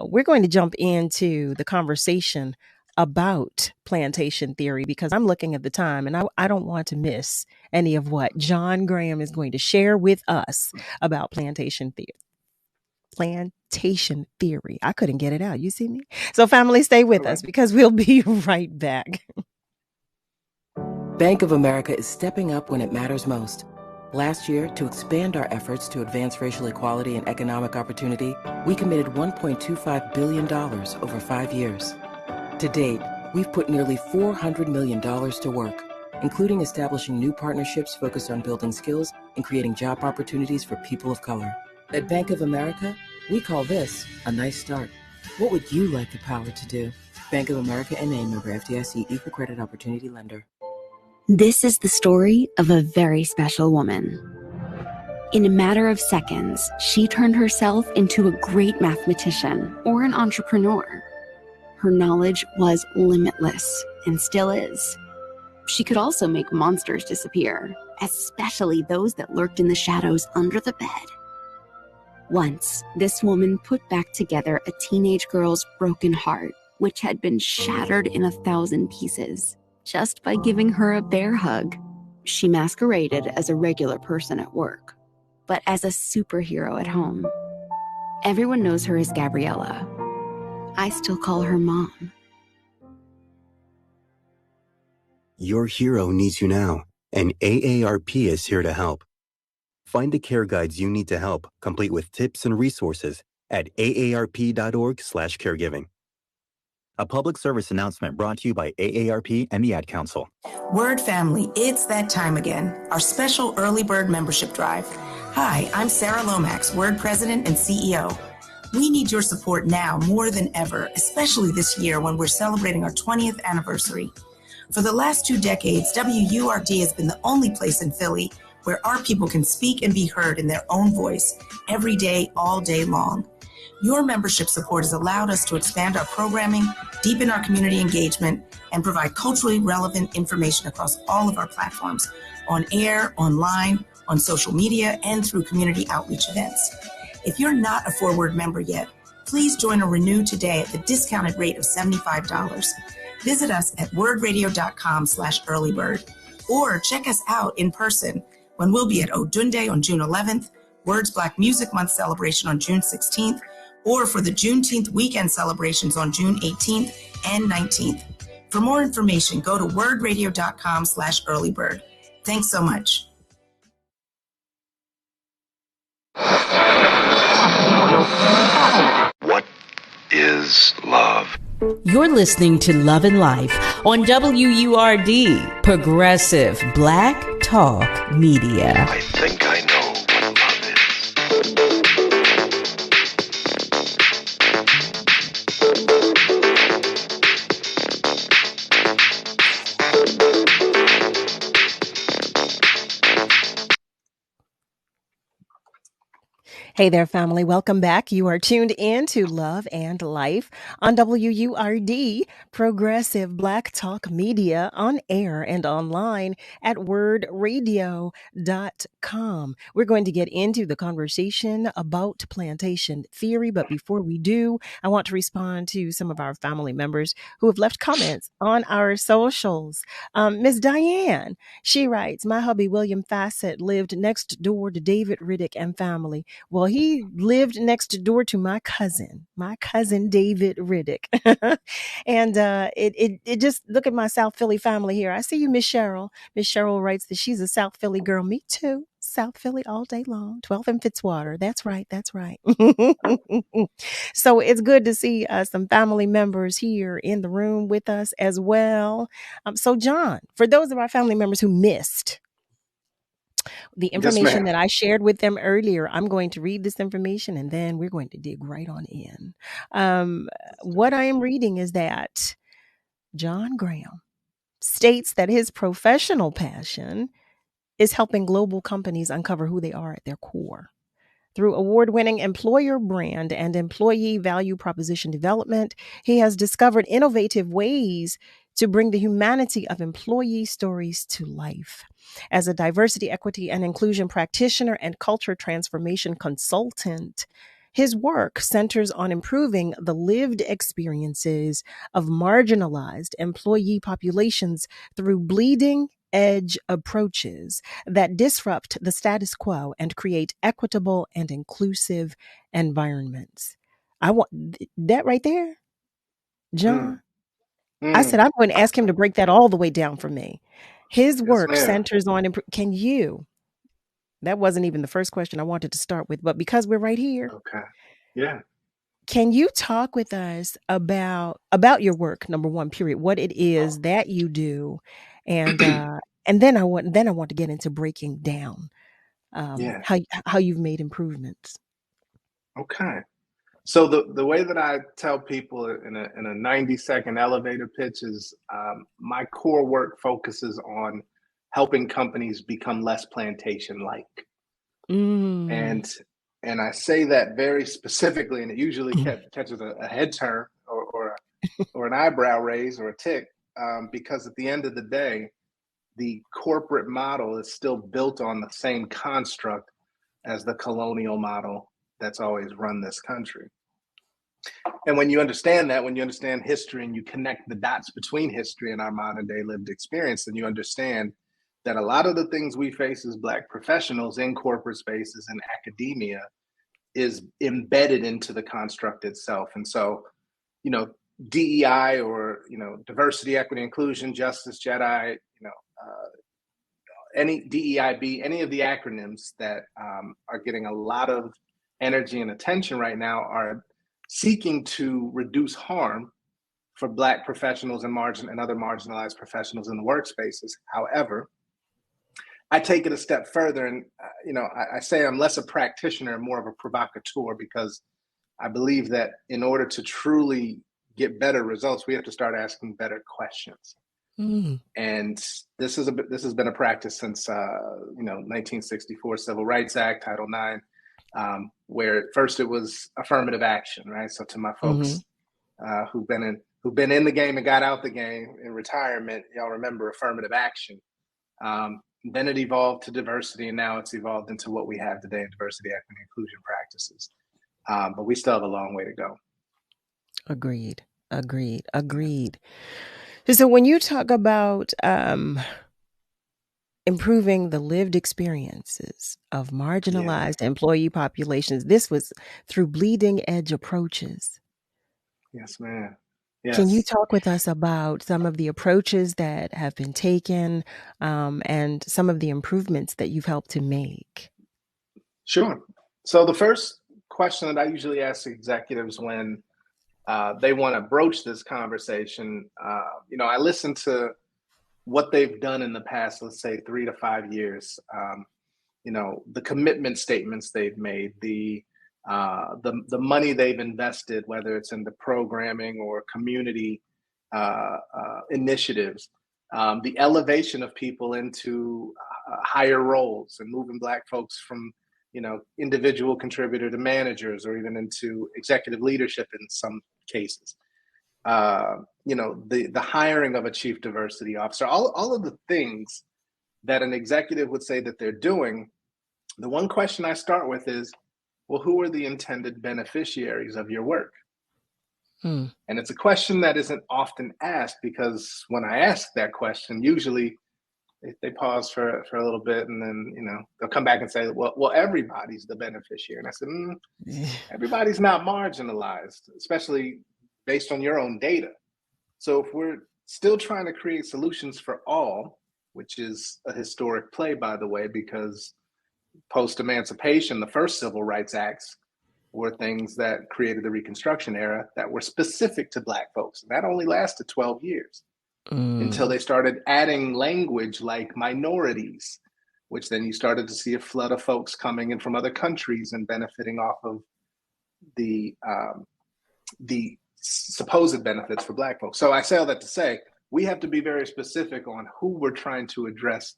we're going to jump into the conversation about plantation theory, because I'm looking at the time and I don't want to miss any of what John Graham is going to share with us about plantation theory. Plantation theory. I couldn't get it out. You see me? So family, stay with us, because we'll be right back. Bank of America is stepping up when it matters most. Last year, to expand our efforts to advance racial equality and economic opportunity, we committed $1.25 billion over 5 years. To date, we've put nearly $400 million to work, including establishing new partnerships focused on building skills and creating job opportunities for people of color. At Bank of America, we call this a nice start. What would you like the power to do? Bank of America N.A., member FDIC, equal credit opportunity lender. This is the story of a very special woman. In a matter of seconds, she turned herself into a great mathematician or an entrepreneur. Her knowledge was limitless and still is. She could also make monsters disappear, especially those that lurked in the shadows under the bed. Once, this woman put back together a teenage girl's broken heart, which had been shattered in 1,000 pieces. Just by giving her a bear hug. She masqueraded as a regular person at work, but as a superhero at home. Everyone knows her as Gabriella. I still call her Mom. Your hero needs you now, and AARP is here to help. Find the care guides you need to help, complete with tips and resources at aarp.org/caregiving. A public service announcement brought to you by AARP and the Ad Council. Word family, it's that time again. Our special early bird membership drive. Hi, I'm Sarah Lomax, Word President and CEO. We need your support now more than ever, especially this year when we're celebrating our 20th anniversary. For the last 2 decades, WURD has been the only place in Philly where our people can speak and be heard in their own voice every day, all day long. Your membership support has allowed us to expand our programming, deepen our community engagement, and provide culturally relevant information across all of our platforms, on air, online, on social media, and through community outreach events. If you're not a Forward member yet, please join or renew today at the discounted rate of $75. Visit us at wordradio.com/earlybird, or check us out in person when we'll be at Odunde on June 11th, Word's Black Music Month celebration on June 16th, or for the Juneteenth weekend celebrations on June 18th and 19th. For more information, go to wordradio.com/earlybird. Thanks so much. What is love? You're listening to Love and Life on WURD, Progressive Black Talk Media. I think I know what love is. Hey there, family. Welcome back. You are tuned in to Love and Life on WURD, Progressive Black Talk Media, on air and online at wordradio.com. We're going to get into the conversation about plantation theory, but before we do, I want to respond to some of our family members who have left comments on our socials. Ms. Diane, she writes, my hubby William Fassett lived next door to David Riddick and family. Well, he lived next door to my cousin David Riddick. And it just, look at my South Philly family here. I see you, Miss Cheryl. Miss Cheryl writes that she's a South Philly girl. Me too. South Philly all day long. 12th and Fitzwater. That's right. That's right. So it's good to see some family members here in the room with us as well. So John, for those of our family members who missed the information that I shared with them earlier, I'm going to read this information and then we're going to dig right on in. What I am reading is that John Graham states that his professional passion is helping global companies uncover who they are at their core. Through award-winning employer brand and employee value proposition development, he has discovered innovative ways to bring the humanity of employee stories to life. As a diversity, equity, and inclusion practitioner and culture transformation consultant, his work centers on improving the lived experiences of marginalized employee populations through bleeding edge approaches that disrupt the status quo and create equitable and inclusive environments. I want that right there, John. I said, I'm going to ask him to break that all the way down for me. His work centers on, can you, that wasn't even the first question I wanted to start with, but because we're right here. Okay. Yeah. Can you talk with us about your work, number one, period, what it is that you do, and then I want to get into breaking down how you've made improvements. Okay. So the way that I tell people in a 90-second elevator pitch is my core work focuses on helping companies become less plantation-like. And I say that very specifically, and it usually catches a head turn or an eyebrow raise or a tick, because at the end of the day, the corporate model is still built on the same construct as the colonial model that's always run this country. And when you understand that, when you understand history and you connect the dots between history and our modern day lived experience, then you understand that a lot of the things we face as Black professionals in corporate spaces and academia is embedded into the construct itself. And so, DEI or, diversity, equity, inclusion, justice, JEDI, any DEIB, any of the acronyms that are getting a lot of energy and attention right now are seeking to reduce harm for Black professionals and other marginalized professionals in the workspaces. However, I take it a step further, and I say I'm less a practitioner and more of a provocateur, because I believe that in order to truly get better results, we have to start asking better questions. And this has been a practice since 1964 Civil Rights Act, Title IX, where at first it was affirmative action, right? So to my folks who've been in the game and got out the game in retirement, y'all remember affirmative action. Then it evolved to diversity, and now it's evolved into what we have today in diversity, equity, inclusion practices. But we still have a long way to go. Agreed. So when you talk about improving the lived experiences of marginalized employee populations, this was through bleeding edge approaches. Yes, ma'am. Yes. Can you talk with us about some of the approaches that have been taken and some of the improvements that you've helped to make? Sure. So the first question that I usually ask executives when they want to broach this conversation, I listen to what they've done in the past, let's say 3 to 5 years, the commitment statements they've made, the money they've invested, whether it's into programming or community initiatives, the elevation of people into higher roles and moving Black folks from individual contributor to managers, or even into executive leadership in some cases. The hiring of a chief diversity officer, all of the things that an executive would say that they're doing. The one question I start with is, well, who are the intended beneficiaries of your work? And it's a question that isn't often asked, because when I ask that question, usually they pause for a little bit, and then they'll come back and say, well, everybody's the beneficiary. And I said, everybody's not marginalized, especially based on your own data. So if we're still trying to create solutions for all, which is a historic play, by the way, because post-emancipation, the first civil rights acts were things that created the Reconstruction era that were specific to Black folks. And that only lasted 12 years until they started adding language like minorities, which then you started to see a flood of folks coming in from other countries and benefiting off of the supposed benefits for Black folks. So I say all that to say, we have to be very specific on who we're trying to address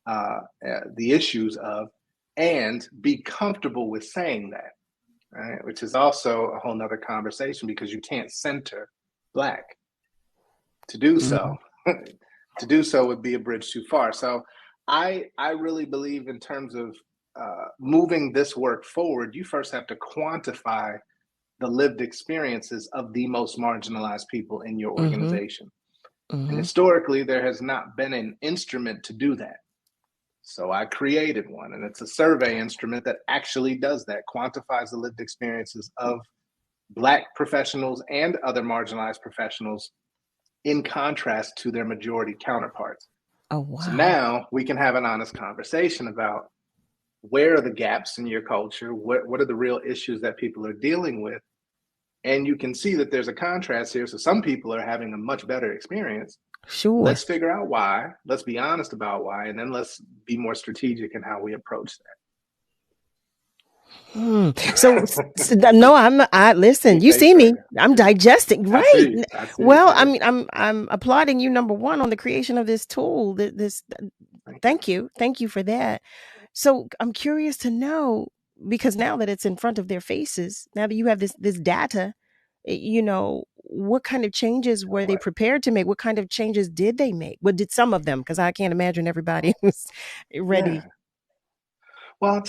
the issues of, and be comfortable with saying that. Right? Which is also a whole nother conversation, because you can't center Black. To do so would be a bridge too far. So I really believe, in terms of moving this work forward, you first have to quantify the lived experiences of the most marginalized people in your organization. And historically, there has not been an instrument to do that. So I created one, and it's a survey instrument that actually does that, quantifies the lived experiences of Black professionals and other marginalized professionals in contrast to their majority counterparts. Oh, wow. So now we can have an honest conversation about, where are the gaps in your culture? What are the real issues that people are dealing with? And you can see that there's a contrast here. So some people are having a much better experience. Sure. Let's figure out why. Let's be honest about why, and then let's be more strategic in how we approach that. So no, I listen. You see me? I'm digesting, right? I see Well, I mean, I'm applauding you, number one, on the creation of this tool. Thank you for that. So I'm curious to know, because now that it's in front of their faces, now that you have this data, what kind of changes were they prepared to make? What kind of changes did they make? What did some of them? Because I can't imagine everybody was ready. Yeah. Well,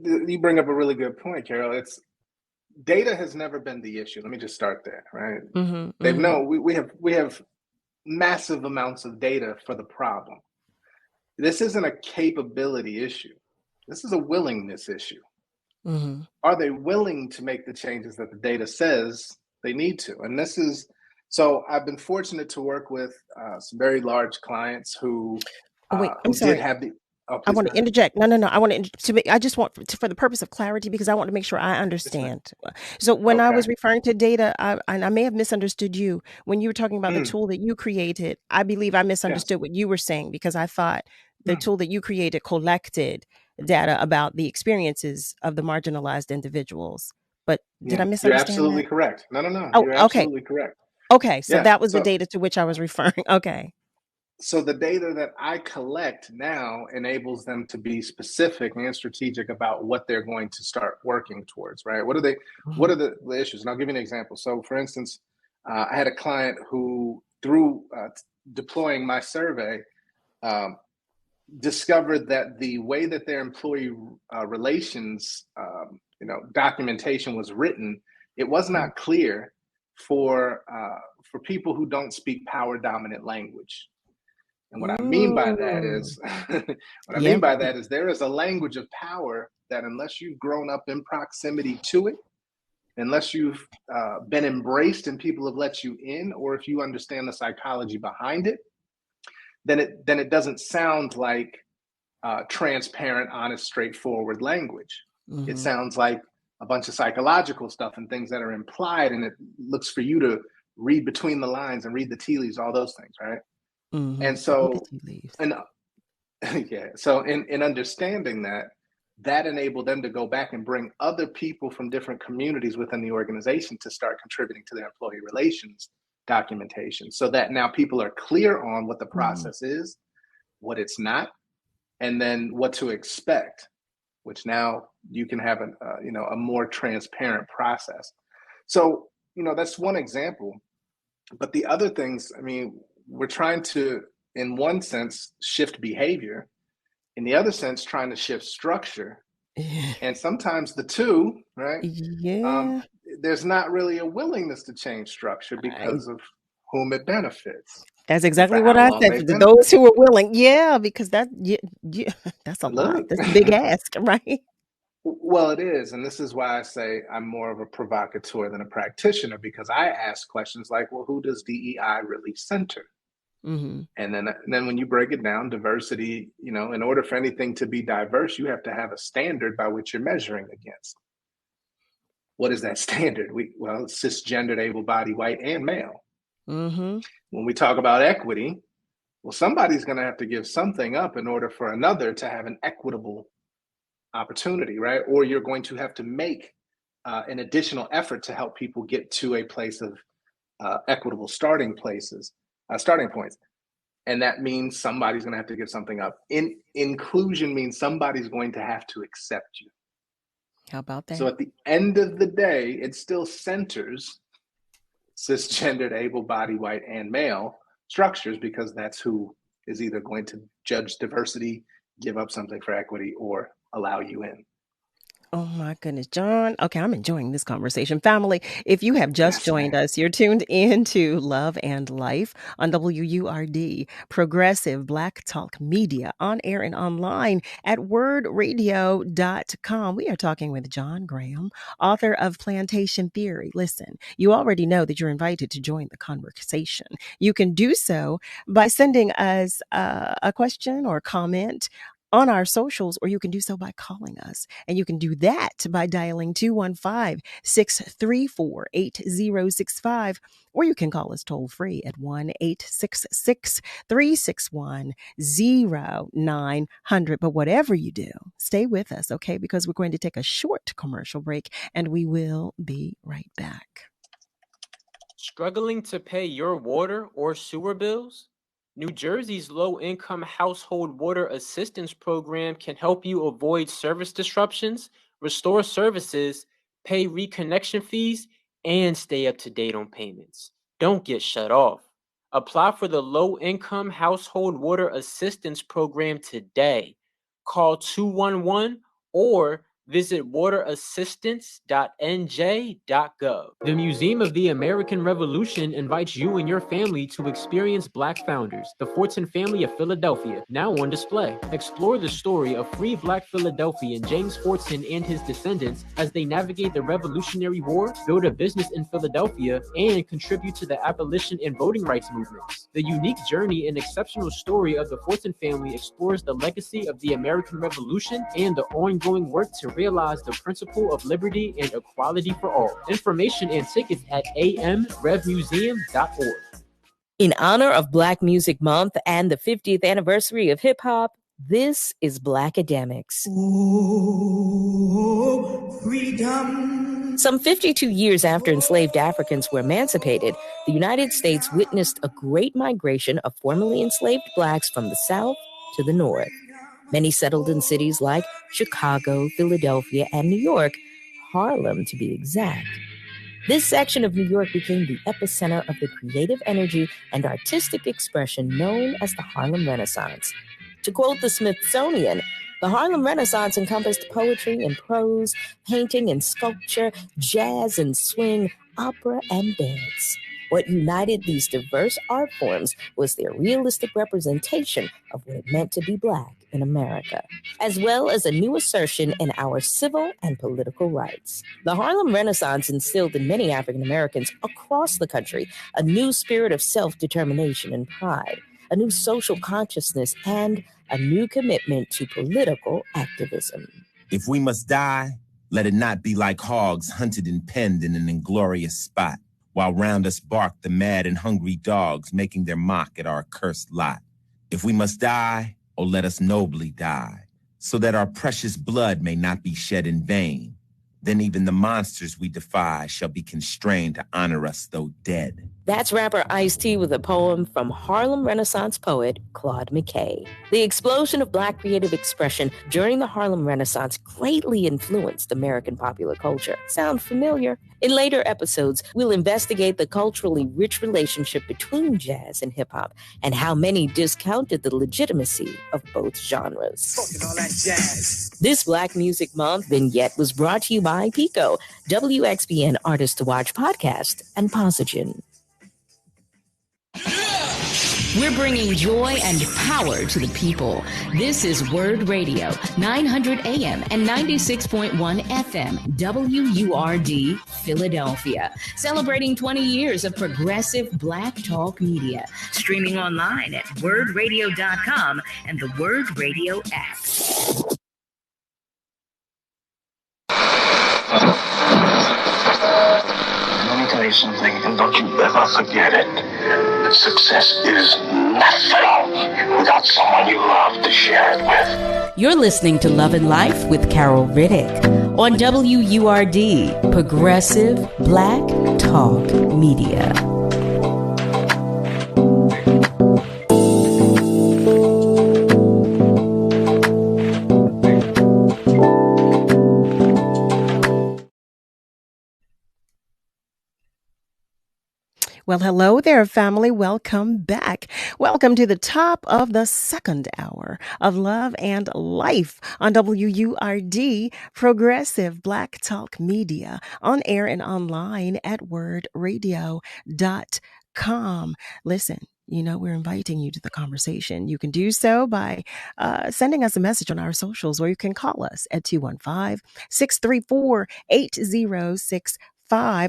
you bring up a really good point, Carol. Data has never been the issue. Let me just start there, right? We have massive amounts of data for the problem. This isn't a capability issue. This is a willingness issue. Are they willing to make the changes that the data says they need to? And so I've been fortunate to work with some very large clients who did have the. I want to interject. No. I want I just want for the purpose of clarity, because I want to make sure I understand. So when I was referring to data, I may have misunderstood you when you were talking about the tool that you created. I believe I misunderstood what you were saying, because I thought the tool that you created collected data about the experiences of the marginalized individuals. But did I misunderstand? You're absolutely correct. No. Oh, You're absolutely correct. Okay, so that was the data to which I was referring. Okay. So the data that I collect now enables them to be specific and strategic about what they're going to start working towards, right? What are the issues? And I'll give you an example. So for instance, I had a client who, through deploying my survey, discovered that the way that their employee relations documentation was written, it was not clear for people who don't speak power dominant language. And what I mean by that is there is a language of power that, unless you've grown up in proximity to it, unless you've been embraced and people have let you in, or if you understand the psychology behind it, then it doesn't sound like transparent, honest, straightforward language. It sounds like a bunch of psychological stuff and things that are implied, and it looks for you to read between the lines and read the tea leaves, all those things, right? And so, so in understanding that enabled them to go back and bring other people from different communities within the organization to start contributing to their employee relations documentation, so that now people are clear on what the process is, what it's not, and then what to expect which now you can have a more transparent process. So, that's one example. But the other things, I mean, we're trying to, in one sense, shift behavior. In the other sense, trying to shift structure. And sometimes the two, right? Yeah. There's not really a willingness to change structure because of whom it benefits. That's exactly For what how I long said. they For benefit. those who are willing, yeah, because that's a lot. Look. That's a big ask, right? Well, it is. And this is why I say I'm more of a provocateur than a practitioner, because I ask questions like, well, who does DEI really center? Mm-hmm. And then when you break it down, diversity, in order for anything to be diverse, you have to have a standard by which you're measuring against. What is that standard? Well, it's cisgendered, able-bodied, white, and male. Mm-hmm. When we talk about equity, well, somebody's going to have to give something up in order for another to have an equitable opportunity, right? Or you're going to have to make an additional effort to help people get to a place of equitable starting points. And that means somebody's going to have to give something up. Inclusion means somebody's going to have to accept you. How about that? So at the end of the day, it still centers cisgendered, able-bodied, white, and male structures, because that's who is either going to judge diversity, give up something for equity, or allow you in. Oh my goodness, John. Okay, I'm enjoying this conversation. Family, if you have just joined us, you're tuned into Love and Life on WURD, Progressive Black Talk Media, on air and online at wordradio.com. We are talking with John Graham, author of Plantation Theory. Listen, you already know that you're invited to join the conversation. You can do so by sending us a question or comment on our socials, or you can do so by calling us. And you can do that by dialing 215-634-8065, or you can call us toll free at 1-866-361-0900. But whatever you do, stay with us, okay? Because we're going to take a short commercial break, and we will be right back. Struggling to pay your water or sewer bills? New Jersey's low-income household water assistance program can help you avoid service disruptions, restore services, pay reconnection fees, and stay up to date on payments. Don't get shut off. Apply for the low-income household water assistance program today. Call 211 or visit waterassistance.nj.gov. The Museum of the American Revolution invites you and your family to experience Black Founders, the Fortson family of Philadelphia, now on display. Explore the story of free Black Philadelphian James Fortson and his descendants as they navigate the Revolutionary War, build a business in Philadelphia, and contribute to the abolition and voting rights movements. The unique journey and exceptional story of the Fortson family explores the legacy of the American Revolution and the ongoing work to realize the principle of liberty and equality for all. Information and tickets at amrevmuseum.org. In honor of Black Music Month and the 50th anniversary of hip hop, this is Blackademics. Oh, freedom. Some 52 years after enslaved Africans were emancipated, the United States witnessed a great migration of formerly enslaved Blacks from the South to the North. Many settled in cities like Chicago, Philadelphia, and New York, Harlem to be exact. This section of New York became the epicenter of the creative energy and artistic expression known as the Harlem Renaissance. To quote the Smithsonian, the Harlem Renaissance encompassed poetry and prose, painting and sculpture, jazz and swing, opera and dance. What united these diverse art forms was their realistic representation of what it meant to be Black in America, as well as a new assertion in our civil and political rights. The Harlem Renaissance instilled in many African Americans across the country a new spirit of self-determination and pride, a new social consciousness, and a new commitment to political activism. If we must die, let it not be like hogs hunted and penned in an inglorious spot, while round us bark the mad and hungry dogs, making their mock at our cursed lot. If we must die, oh, let us nobly die, so that our precious blood may not be shed in vain. Then even the monsters we defy shall be constrained to honor us though dead. That's rapper Ice-T with a poem from Harlem Renaissance poet Claude McKay. The explosion of Black creative expression during the Harlem Renaissance greatly influenced American popular culture. Sound familiar? In later episodes, we'll investigate the culturally rich relationship between jazz and hip-hop and how many discounted the legitimacy of both genres. Talking all that jazz. This Black Music Month vignette was brought to you by Pico, WXBN Artist to Watch podcast, and Posigen. We're bringing joy and power to the people. This is Word Radio, 900 AM and 96.1 FM, WURD, Philadelphia. Celebrating 20 years of progressive Black talk media. Streaming online at wordradio.com and the Word Radio app. Let me tell you something, and don't you ever forget it. Success is nothing without someone you love to share it with. You're listening to Love and Life with Carol Riddick on WURD, Progressive Black Talk Media. Well, hello there, family. Welcome back. Welcome to the top of the second hour of Love and Life on WURD, Progressive Black Talk Media, on air and online at wordradio.com. Listen, you know, we're inviting you to the conversation. You can do so by sending us a message on our socials, or you can call us at 215-634-8065.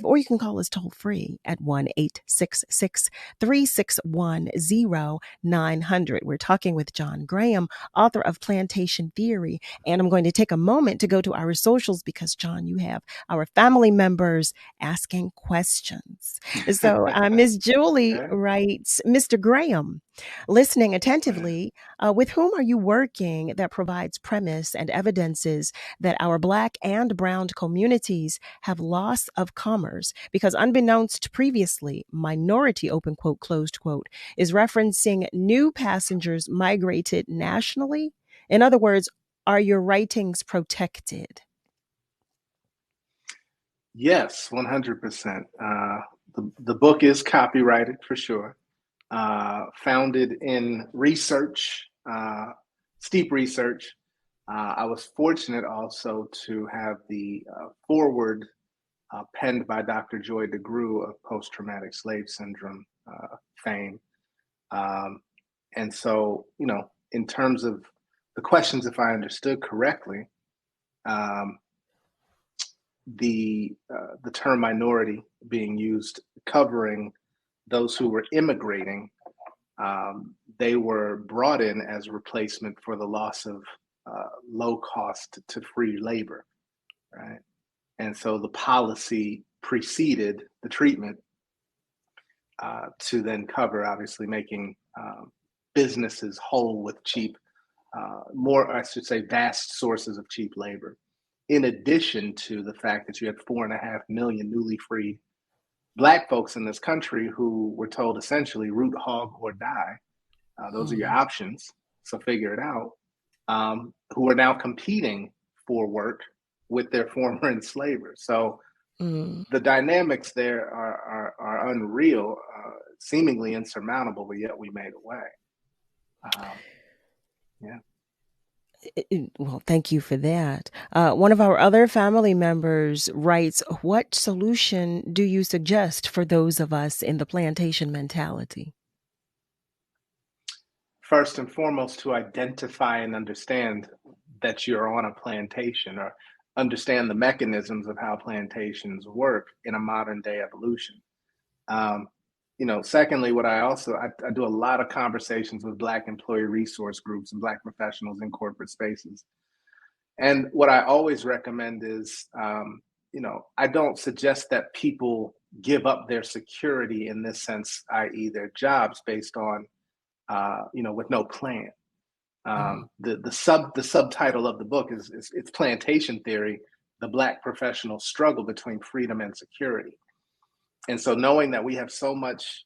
Or you can call us toll free at 1-866-361-0900. We're talking with John Graham, author of Plantation Theory. And I'm going to take a moment to go to our socials because, John, you have our family members asking questions. So Ms. Julie writes, Mr. Graham, listening attentively, with whom are you working that provides premise and evidences that our Black and brown communities have loss of commerce? Because unbeknownst to previously, minority, open quote, closed quote, is referencing new passengers migrated nationally. In other words, are your writings protected? Yes, 100%. The book is copyrighted for sure. Founded in research, steep research. I was fortunate also to have the foreword penned by Dr. Joy DeGruy of post-traumatic slave syndrome fame. And so, you know, in terms of the questions, if I understood correctly, the term minority being used covering those who were immigrating, they were brought in as replacement for the loss of low cost to free labor, right? And so the policy preceded the treatment to then cover, obviously, making businesses whole with cheap, vast sources of cheap labor. In addition to the fact that you had 4.5 million newly freed Black folks in this country who were told essentially root, hog, or die. Those are your options, so figure it out. Who are now competing for work with their former enslavers. So the dynamics there are unreal, seemingly insurmountable, but yet we made a way. Well, thank you for that. One of our other family members writes, what solution do you suggest for those of us in the plantation mentality? First and foremost, to identify and understand that you're on a plantation, or understand the mechanisms of how plantations work in a modern day evolution. Secondly, what I do a lot of conversations with Black employee resource groups and Black professionals in corporate spaces. And what I always recommend is, I don't suggest that people give up their security in this sense, i.e. their jobs based on, with no plan. The subtitle of the book is it's Plantation Theory, the Black professional struggle between freedom and security. And so knowing that we have so much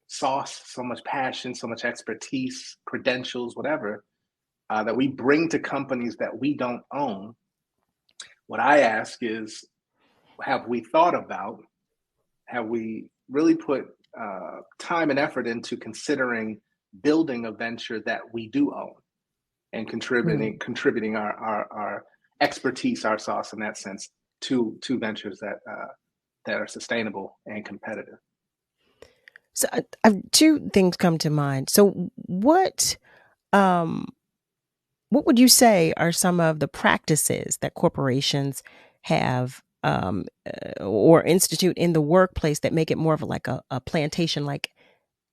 sauce, so much passion, so much expertise, credentials, whatever, that we bring to companies that we don't own, what I ask is, have we thought about, have we really put time and effort into considering building a venture that we do own and contributing our expertise, our sauce in that sense to ventures that are sustainable and competitive. So two things come to mind. So what would you say are some of the practices that corporations have or institute in the workplace that make it more of a plantation-like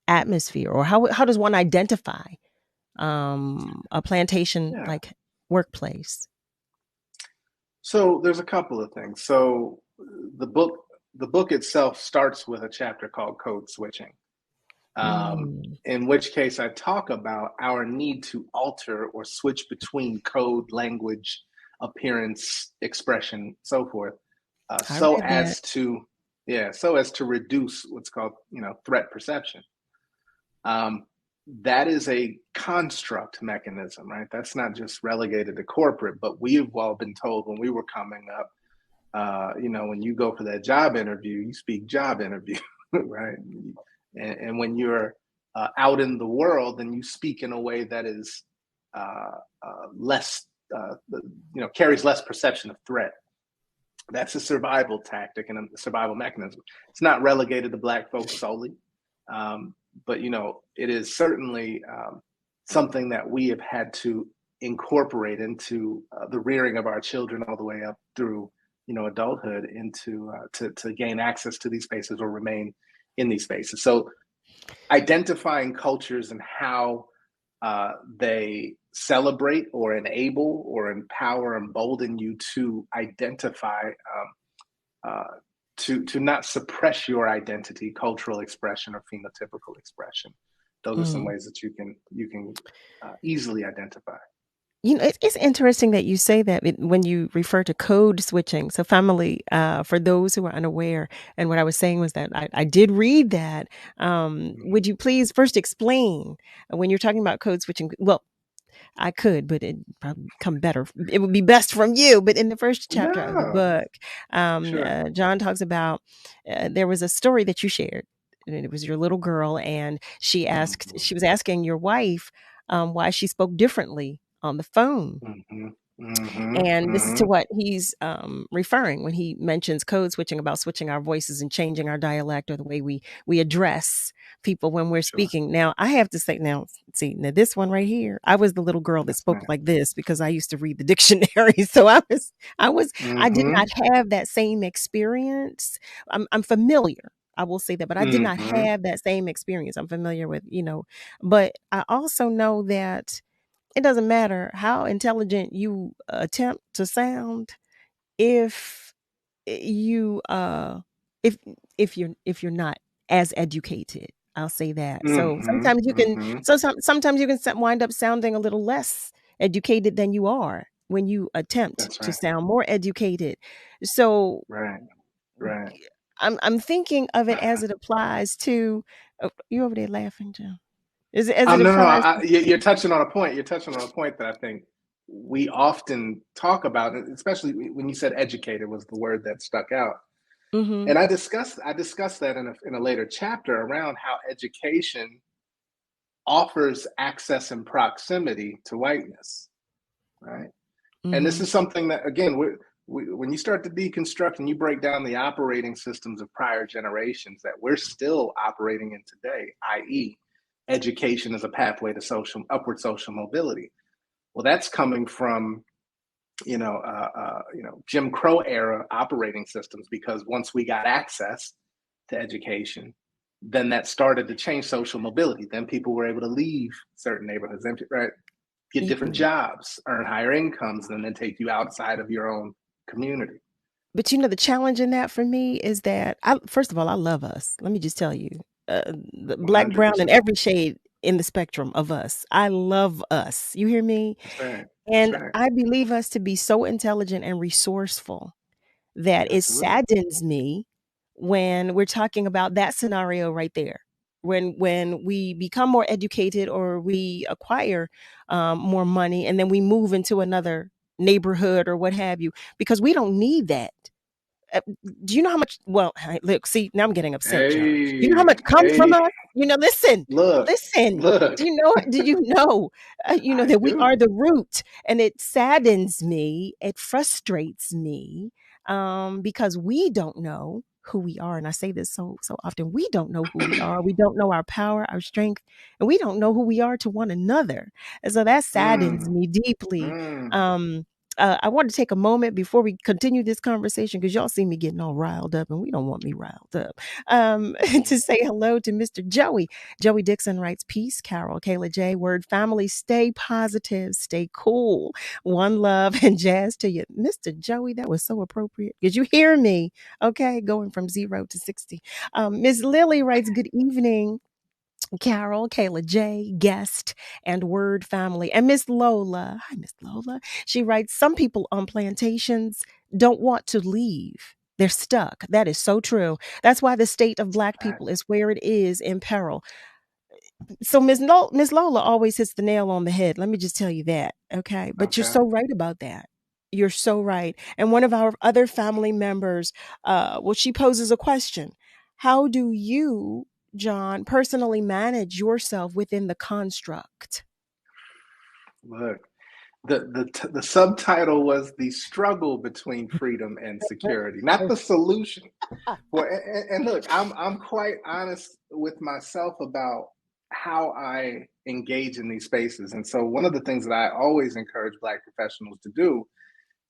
atmosphere? Or how does one identify a plantation-like workplace? So there's a couple of things. So the book itself starts with a chapter called Code Switching. In which case I talk about our need to alter or switch between code, language, appearance, expression, so forth, so as to reduce what's called, threat perception. That is a construct mechanism, right? That's not just relegated to corporate, but we've all been told when we were coming up, when you go for that job interview, you speak job interview, right? And when you're out in the world, then you speak in a way that is less, carries less perception of threat. That's a survival tactic and a survival mechanism. It's not relegated to Black folks solely, but it is certainly something that we have had to incorporate into the rearing of our children all the way up through, adulthood, into to gain access to these spaces or remain in these spaces. So identifying cultures and how they celebrate or enable or empower, embolden you to identify, to not suppress your identity, cultural expression, or phenotypical expression. Those are some ways that you can easily identify. It's interesting that you say that when you refer to code switching. So family, for those who are unaware, and what I was saying was that I did read that. Would you please first explain when you're talking about code switching? Well, I could, but it'd probably come better. It would be best from you. But in the first chapter of the book, Sure. John talks about there was a story that you shared. And it was your little girl, and she was asking your wife why she spoke differently on the phone. And this is to what he's referring when he mentions code switching, about switching our voices and changing our dialect or the way we address people when we're speaking. Now, I have to say, now this one right here, I was the little girl that spoke like this because I used to read the dictionary. So I did not have that same experience. I'm familiar. I will say that, but I did not have that same experience. I'm familiar with, but I also know that it doesn't matter how intelligent you attempt to sound if you if you're not as educated. I'll say that. So sometimes you can sometimes you can wind up sounding a little less educated than you are when you attempt to sound more educated. So right. I'm thinking of it as it applies to you over there laughing, Jim. You're touching on a point. You're touching on a point that I think we often talk about, especially when you said educated was the word that stuck out. And I discussed that in a later chapter around how education offers access and proximity to whiteness, right? And this is something that, again, when you start to deconstruct and you break down the operating systems of prior generations that we're still operating in today, i.e., education as a pathway to upward social mobility. Well, that's coming from, Jim Crow era operating systems, because once we got access to education, then that started to change social mobility. Then people were able to leave certain neighborhoods, right? Get different jobs, earn higher incomes, and then take you outside of your own community. But the challenge in that for me is that first of all, I love us. Let me just tell you. The black, 100%. Brown, and every shade in the spectrum of us. I love us. You hear me? That's right. And I believe us to be so intelligent and resourceful that it Absolutely. saddens me when we're talking about that scenario right there. When we become more educated or we acquire more money, and then we move into another neighborhood or what have you, because we don't need that. Do you know how much? Well, look, see, now I'm getting upset, John. Do you know how much comes from us? Listen, Look. Do you know? Do you know? That we are the root, and it saddens me. It frustrates me, because we don't know who we are. And I say this so often. We don't know who we are. We don't know our power, our strength, and we don't know who we are to one another. And so that saddens me deeply. I want to take a moment before we continue this conversation, because y'all see me getting all riled up, and we don't want me riled up, to say hello to Mr. Joey. Joey Dixon writes, peace, Carol, Kayla J, word family, stay positive, stay cool, one love, and jazz to you. Mr. Joey, that was so appropriate. Did you hear me? Okay, going from 0 to 60. Ms. Lily writes, good evening, Carol, Kayla J, guest, and word family. And Miss Lola, hi, Miss Lola. She writes, some people on plantations don't want to leave. They're stuck. That is so true. That's why the state of Black people is where it is, in peril. So Miss Lola always hits the nail on the head. Let me just tell you that. Okay. But you're so right about that. You're so right. And one of our other family members, she poses a question. How do you, John, personally manage yourself within the construct? Look, the subtitle was the struggle between freedom and security, not the solution. Well, and look, I'm quite honest with myself about how I engage in these spaces. And so one of the things that I always encourage Black professionals to do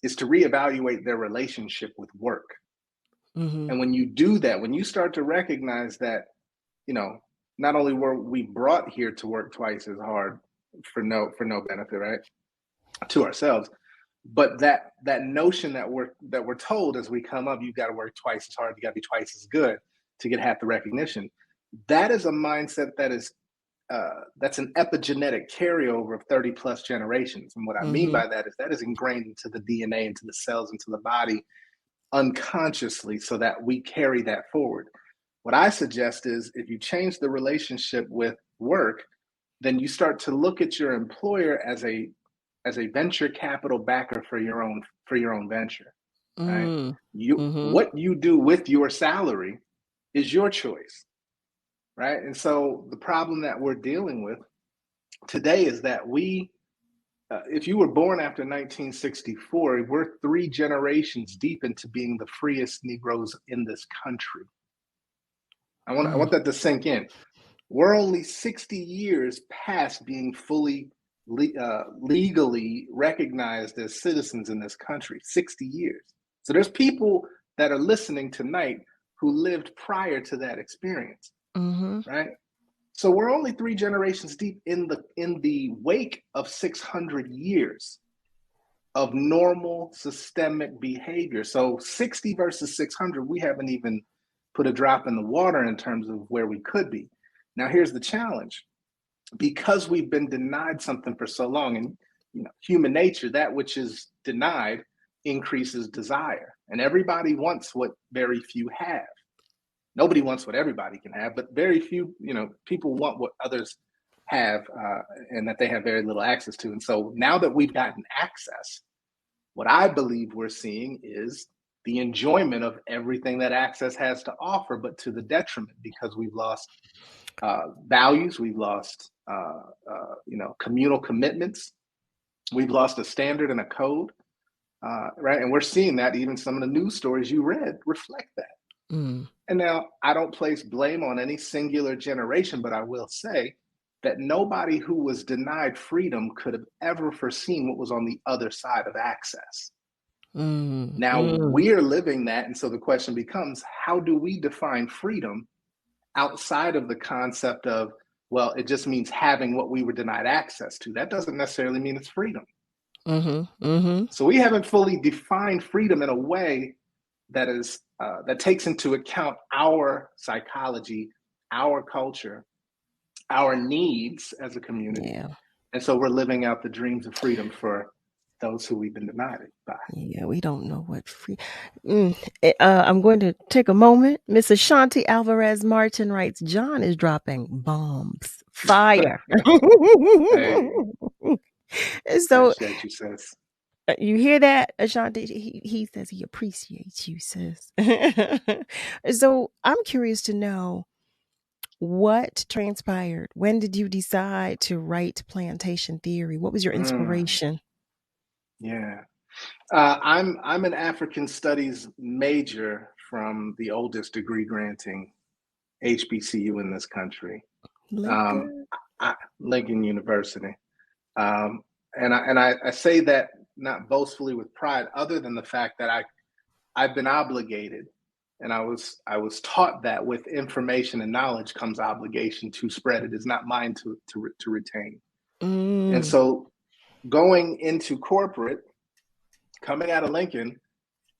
is to reevaluate their relationship with work. Mm-hmm. And when you do that, when you start to recognize that, not only were we brought here to work twice as hard for no benefit, right, to ourselves, but that notion that we're told as we come up, you've got to work twice as hard, you got to be twice as good to get half the recognition. That is a mindset that is that's an epigenetic carryover of 30 plus generations. And what I mean by that is ingrained into the DNA, into the cells, into the body unconsciously, so that we carry that forward. What I suggest is, if you change the relationship with work, then you start to look at your employer as a venture capital backer for your own venture. Right? What you do with your salary is your choice. Right? And so the problem that we're dealing with today is that if you were born after 1964, we're 3 generations deep into being the freest Negroes in this country. I want that to sink in. We're only 60 years past being fully legally recognized as citizens in this country. 60 years. So there's people that are listening tonight who lived prior to that experience, right? So we're only 3 generations deep in the wake of 600 years of normal systemic behavior. So 60 versus 600, we haven't even put a drop in the water in terms of where we could be. Now, here's the challenge. Because we've been denied something for so long, and human nature, that which is denied increases desire. And everybody wants what very few have. Nobody wants what everybody can have, but very few, people want what others have and that they have very little access to. And so now that we've gotten access, what I believe we're seeing is the enjoyment of everything that access has to offer, but to the detriment, because we've lost values, we've lost, communal commitments, we've lost a standard and a code, right? And we're seeing that even some of the news stories you read reflect that. And now I don't place blame on any singular generation, but I will say that nobody who was denied freedom could have ever foreseen what was on the other side of access. Now we're living that. And so the question becomes, how do we define freedom outside of the concept of, well, it just means having what we were denied access to? That doesn't necessarily mean it's freedom. So we haven't fully defined freedom in a way that is that takes into account our psychology, our culture, our needs as a community. And so we're living out the dreams of freedom for those who we've been denied it by. Yeah, we don't know what free. I'm going to take a moment. Miss Ashanti Alvarez Martin writes, John is dropping bombs. Fire. Hey, So appreciate you, sis. you hear that, Ashanti? He says he appreciates you, sis. So I'm curious to know what transpired. When did you decide to write Plantation Theory? What was your inspiration? Yeah. I'm an African Studies major from the oldest degree granting HBCU in this country, Lincoln. Lincoln University. And I say that not boastfully with pride, other than the fact that I've been obligated, and I was taught that with information and knowledge comes obligation to spread. It is not mine to retain. And so going into corporate, coming out of Lincoln,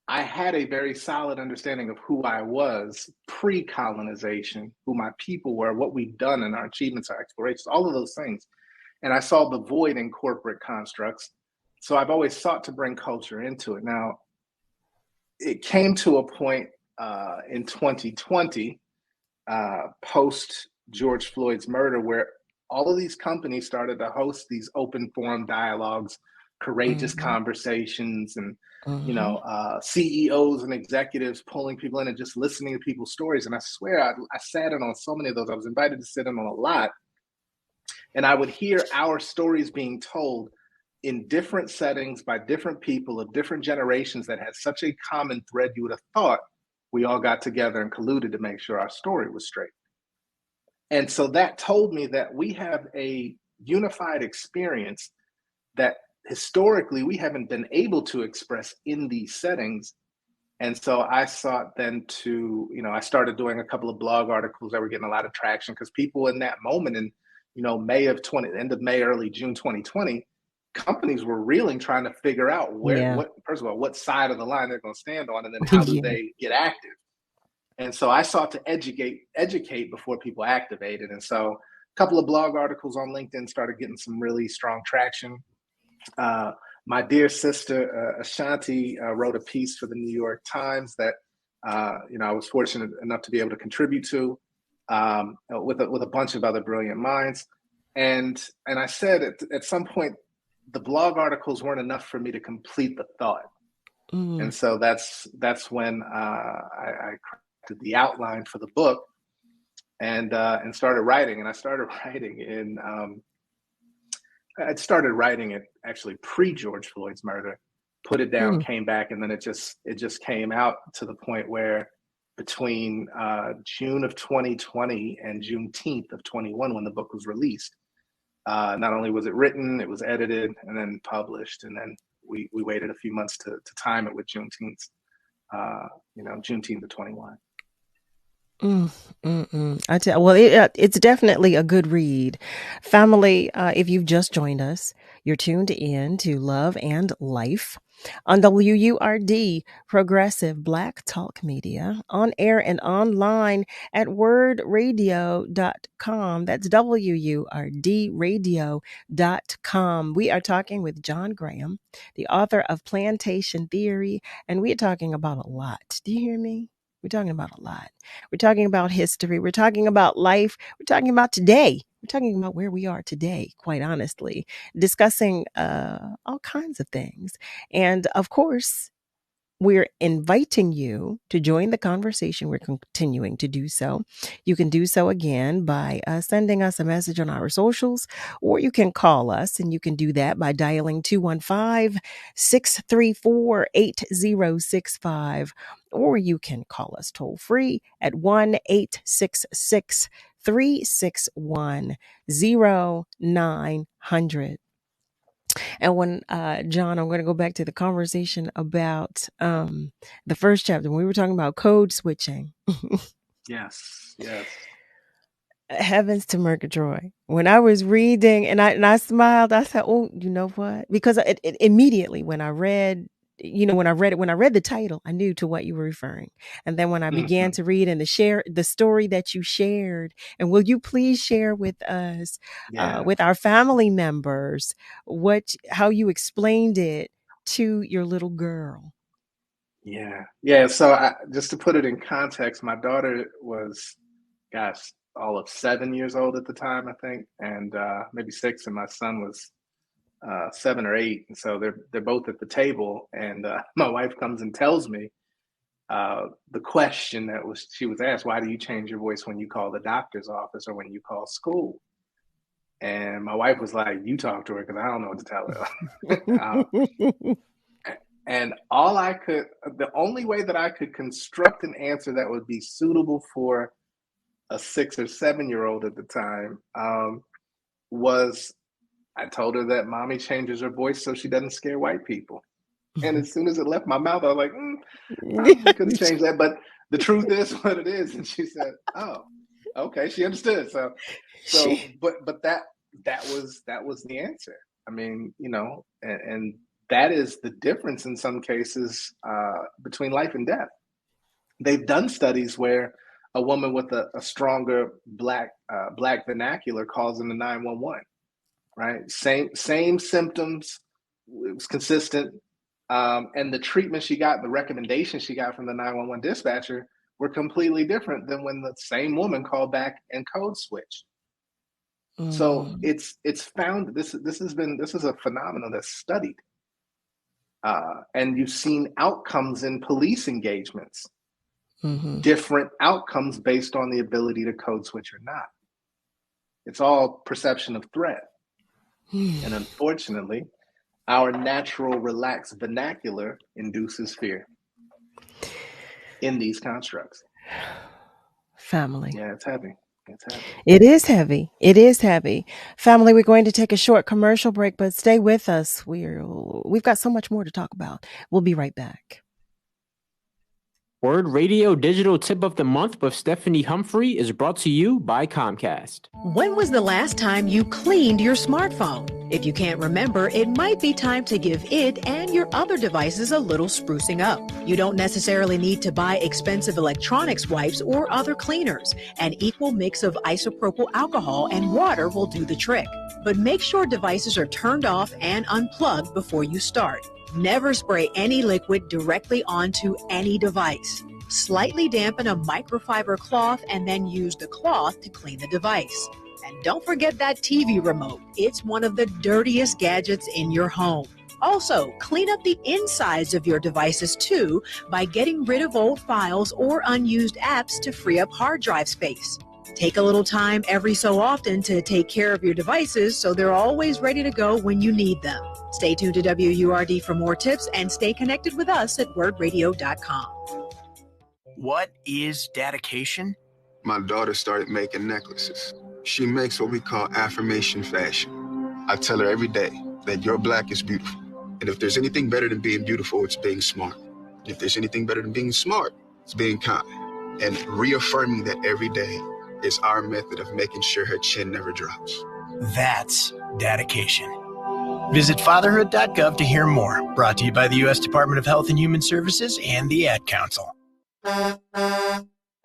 I had a very solid understanding of who I was pre-colonization, who my people were, what we've done in our achievements, our explorations, all of those things. And I saw the void in corporate constructs. So I've always sought to bring culture into it. Now, it came to a point in 2020, post George Floyd's murder, where all of these companies started to host these open forum dialogues, courageous conversations, and CEOs and executives pulling people in and just listening to people's stories. And I swear I sat in on so many of those. I was invited to sit in on a lot. And I would hear our stories being told in different settings by different people of different generations that had such a common thread. You would have thought we all got together and colluded to make sure our story was straight. And so that told me that we have a unified experience that historically we haven't been able to express in these settings. And so I sought then to, I started doing a couple of blog articles that were getting a lot of traction because people in that moment in, end of May, early June 2020, companies were reeling, trying to figure out first of all, what side of the line they're going to stand on, and then how do they get active. And so I sought to educate before people activated. And so a couple of blog articles on LinkedIn started getting some really strong traction. My dear sister, Ashanti, wrote a piece for the New York Times that, I was fortunate enough to be able to contribute to with a bunch of other brilliant minds. And I said at some point, the blog articles weren't enough for me to complete the thought. And so that's when I crafted the outline for the book and started writing. And I started writing I'd started writing it actually pre-George Floyd's murder, put it down, came back, and then it just came out to the point where between June of 2020 and Juneteenth of 21, when the book was released, not only was it written, it was edited and then published, and then we waited a few months to time it with Juneteenth, Juneteenth of 21. I tell well, it's definitely a good read. Family, if you've just joined us, you're tuned in to Love and Life on WURD, Progressive Black Talk Media, on air and online at wordradio.com. That's WURDradio.com. We are talking with John Graham, the author of Plantation Theory, and we are talking about a lot. Do you hear me? We're talking about a lot. We're talking about history. We're talking about life. We're talking about today. We're talking about where we are today, quite honestly, discussing all kinds of things. And of course, we're inviting you to join the conversation. We're continuing to do so. You can do so again by sending us a message on our socials, or you can call us, and you can do that by dialing 215-634-8065, or you can call us toll free at 1-866-361-0900. And when, John, I'm going to go back to the conversation about the first chapter when we were talking about code switching. Yes. Heavens to Murgatroyd. When I was reading and I smiled, I said, oh, you know what? Because it immediately when I read when I read the title, I knew to what you were referring. And then when I began to read and the story that you shared, and will you please share with us, with our family members, how you explained it to your little girl? Yeah. So just to put it in context, my daughter was, all of 7 years old at the time, I think, and maybe 6, and my son was 7 or 8. And so they're both at the table, and my wife comes and tells me the question that she was asked: why do you change your voice when you call the doctor's office or when you call school? And my wife was like, "You talk to her, because I don't know what to tell her." And the only way that I could construct an answer that would be suitable for a 6 or 7-year-old at the time was, I told her that mommy changes her voice so she doesn't scare white people. And as soon as it left my mouth, I was like, I could have changed that. But the truth is what it is. And she said, oh, okay. She understood. But that was the answer. I mean, and that is the difference in some cases between life and death. They've done studies where a woman with a stronger black vernacular calls into 911, right? Same symptoms, it was consistent, and the treatment she got, the recommendations she got from the 911 dispatcher were completely different than when the same woman called back and code switched. So it's found, this is a phenomenon that's studied, and you've seen outcomes in police engagements. Different outcomes based on the ability to code switch or not. It's all perception of threat. And unfortunately, our natural relaxed vernacular induces fear in these constructs. Family. Yeah, it's heavy. It is heavy. It is heavy. Family, we're going to take a short commercial break, but stay with us. We've got so much more to talk about. We'll be right back. Word Radio Digital Tip of the Month with Stephanie Humphrey is brought to you by Comcast. When was the last time you cleaned your smartphone? If you can't remember, it might be time to give it and your other devices a little sprucing up. You don't necessarily need to buy expensive electronics wipes or other cleaners. An equal mix of isopropyl alcohol and water will do the trick. But make sure devices are turned off and unplugged before you start. Never spray any liquid directly onto any device. Slightly dampen a microfiber cloth and then use the cloth to clean the device. And don't forget that TV remote. It's one of the dirtiest gadgets in your home. Also, clean up the insides of your devices too by getting rid of old files or unused apps to free up hard drive space. Take a little time every so often to take care of your devices so they're always ready to go when you need them. Stay tuned to WURD for more tips and stay connected with us at wordradio.com. What is dedication? My daughter started making necklaces. She makes what we call affirmation fashion. I tell her every day that your black is beautiful. And if there's anything better than being beautiful, it's being smart. If there's anything better than being smart, it's being kind. And reaffirming that every day is our method of making sure her chin never drops. That's dedication. Visit fatherhood.gov to hear more. Brought to you by the U.S. Department of Health and Human Services and the Ad Council.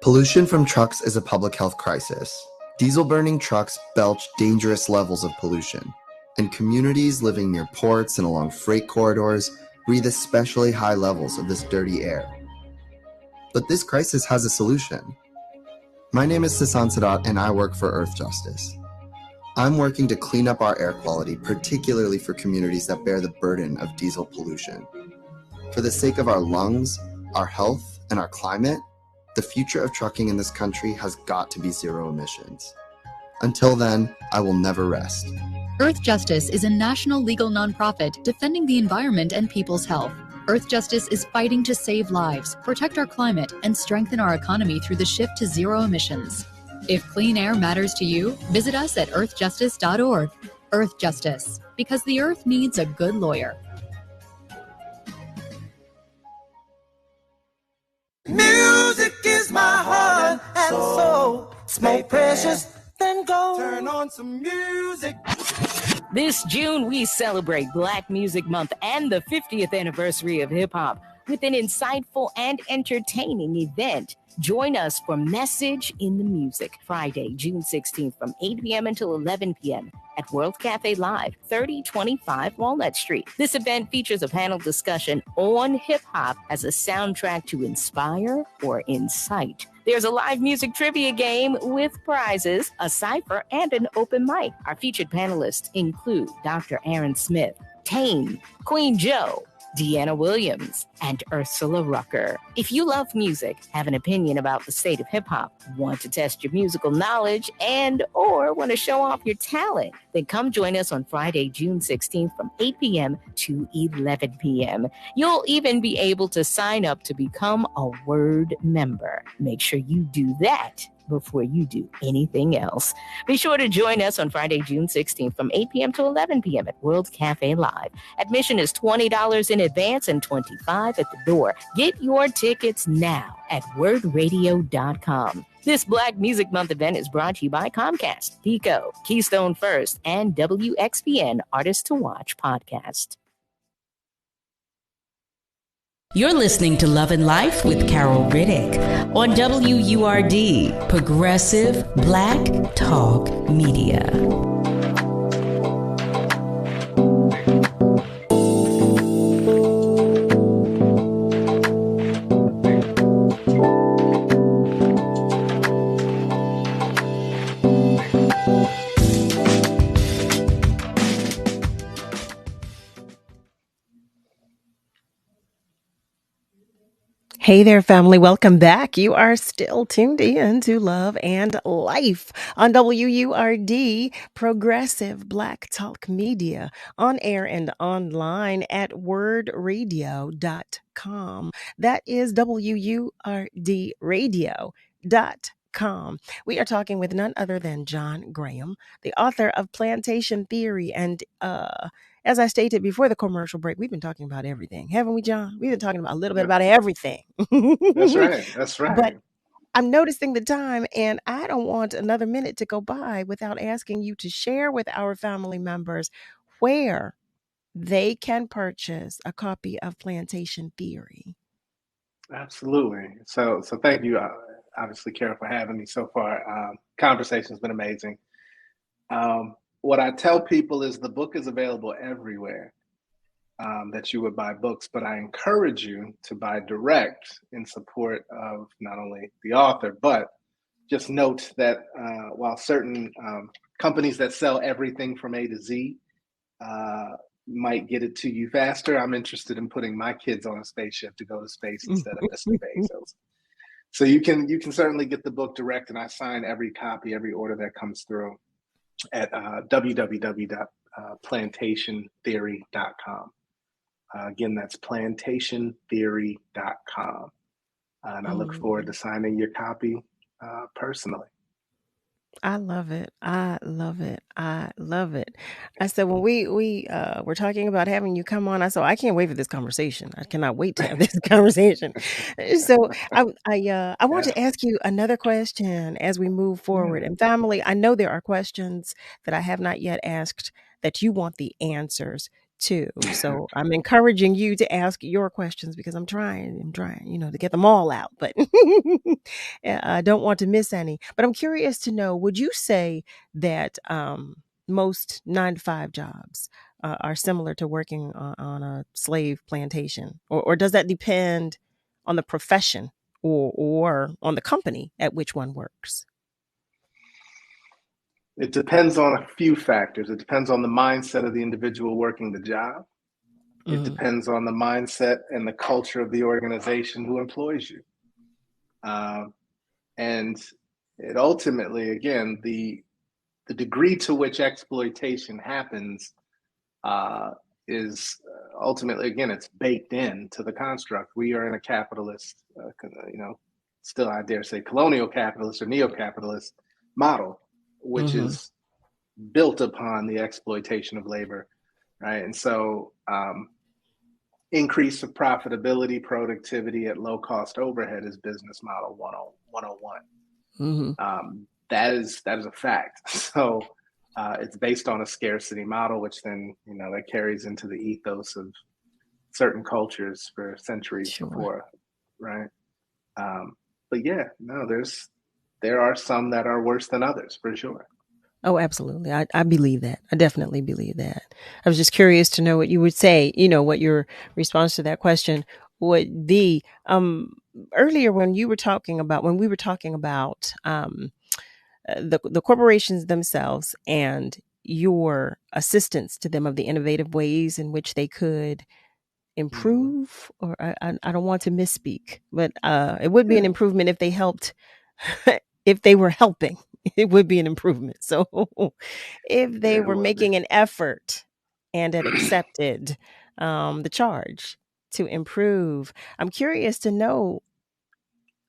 Pollution from trucks is a public health crisis. Diesel-burning trucks belch dangerous levels of pollution, and communities living near ports and along freight corridors breathe especially high levels of this dirty air. But this crisis has a solution. My name is Sasan Sadat, and I work for Earth Justice. I'm working to clean up our air quality, particularly for communities that bear the burden of diesel pollution. For the sake of our lungs, our health, and our climate, the future of trucking in this country has got to be zero emissions. Until then, I will never rest. Earth Justice is a national legal nonprofit defending the environment and people's health. Earth Justice is fighting to save lives, protect our climate, and strengthen our economy through the shift to zero emissions. If clean air matters to you, visit us at earthjustice.org. Earth Justice, because the earth needs a good lawyer. Music is my heart and soul. It's more precious than gold. Turn on some music. This June, we celebrate Black Music Month and the 50th anniversary of hip hop with an insightful and entertaining event. Join us for Message in the Music, Friday, June 16th from 8 p.m. until 11 p.m. at World Cafe Live, 3025 Walnut Street. This event features a panel discussion on hip-hop as a soundtrack to inspire or incite. There's a live music trivia game with prizes, a cipher, and an open mic. Our featured panelists include Dr. Aaron Smith, Tane, Queen Joe, Deanna Williams, and Ursula Rucker. If you love music, have an opinion about the state of hip-hop, want to test your musical knowledge, and or want to show off your talent, then come join us on Friday, June 16th from 8 p.m. to 11 p.m. You'll even be able to sign up to become a Word member. Make sure you do that before you do anything else. Be sure to join us on Friday, June 16th from 8 p.m. to 11 p.m. at World Cafe Live. Admission is $20 in advance and $25 at the door. Get your tickets now at wordradio.com. This Black Music Month event is brought to you by Comcast, Pico, Keystone First, and WXPN Artist to Watch podcast. You're listening to Love and Life with Carol Riddick on WURD, Progressive Black Talk Media. Hey there, family. Welcome back. You are still tuned in to Love and Life on WURD, Progressive Black Talk Media, on air and online at wordradio.com. That is WURDradio.com. We are talking with none other than John Graham, the author of Plantation Theory. And as I stated before the commercial break, we've been talking about everything, haven't we, John? We've been talking about a little bit about everything. That's right. That's right. But I'm noticing the time, and I don't want another minute to go by without asking you to share with our family members where they can purchase a copy of Plantation Theory. Absolutely. So thank you, obviously, Kara, for having me so far. Conversation's been amazing. What I tell people is the book is available everywhere that you would buy books, but I encourage you to buy direct in support of not only the author, but just note that while certain companies that sell everything from A to Z might get it to you faster, I'm interested in putting my kids on a spaceship to go to space instead of Mr. Bezos. So you can certainly get the book direct, and I sign every copy, every order that comes through at www.plantationtheory.com. Again, that's plantationtheory.com. And I look forward to signing your copy personally. I love it. I love it. I love it. I said, when we were talking about having you come on, I said, I can't wait for this conversation. I cannot wait to have this conversation. So I want to ask you another question as we move forward. And family, I know there are questions that I have not yet asked that you want the answers to. So I'm encouraging you to ask your questions because I'm trying, to get them all out, but I don't want to miss any. But I'm curious to know, would you say that most 9-to-5 jobs are similar to working on a slave plantation? Or does that depend on the profession or on the company at which one works? It depends on a few factors. It depends on the mindset of the individual working the job. It depends on the mindset and the culture of the organization who employs you. And it ultimately, again, the degree to which exploitation happens is ultimately, again, it's baked into the construct. We are in a capitalist, still I dare say colonial capitalist or neo-capitalist model, which is built upon the exploitation of labor, right? And so increase of profitability, productivity at low cost overhead is business model 101. That is a fact. So It's based on a scarcity model, which then, that carries into the ethos of certain cultures for centuries before, right? But yeah, no, there are some that are worse than others, for sure. Oh, absolutely. I believe that. I definitely believe that. I was just curious to know what you would say, what your response to that question would be. Earlier when we were talking about the corporations themselves and your assistance to them of the innovative ways in which they could improve, or I don't want to misspeak, but it would be an improvement if they helped. If they were helping, it would be an improvement. So if they were making an effort and had accepted the charge to improve, I'm curious to know,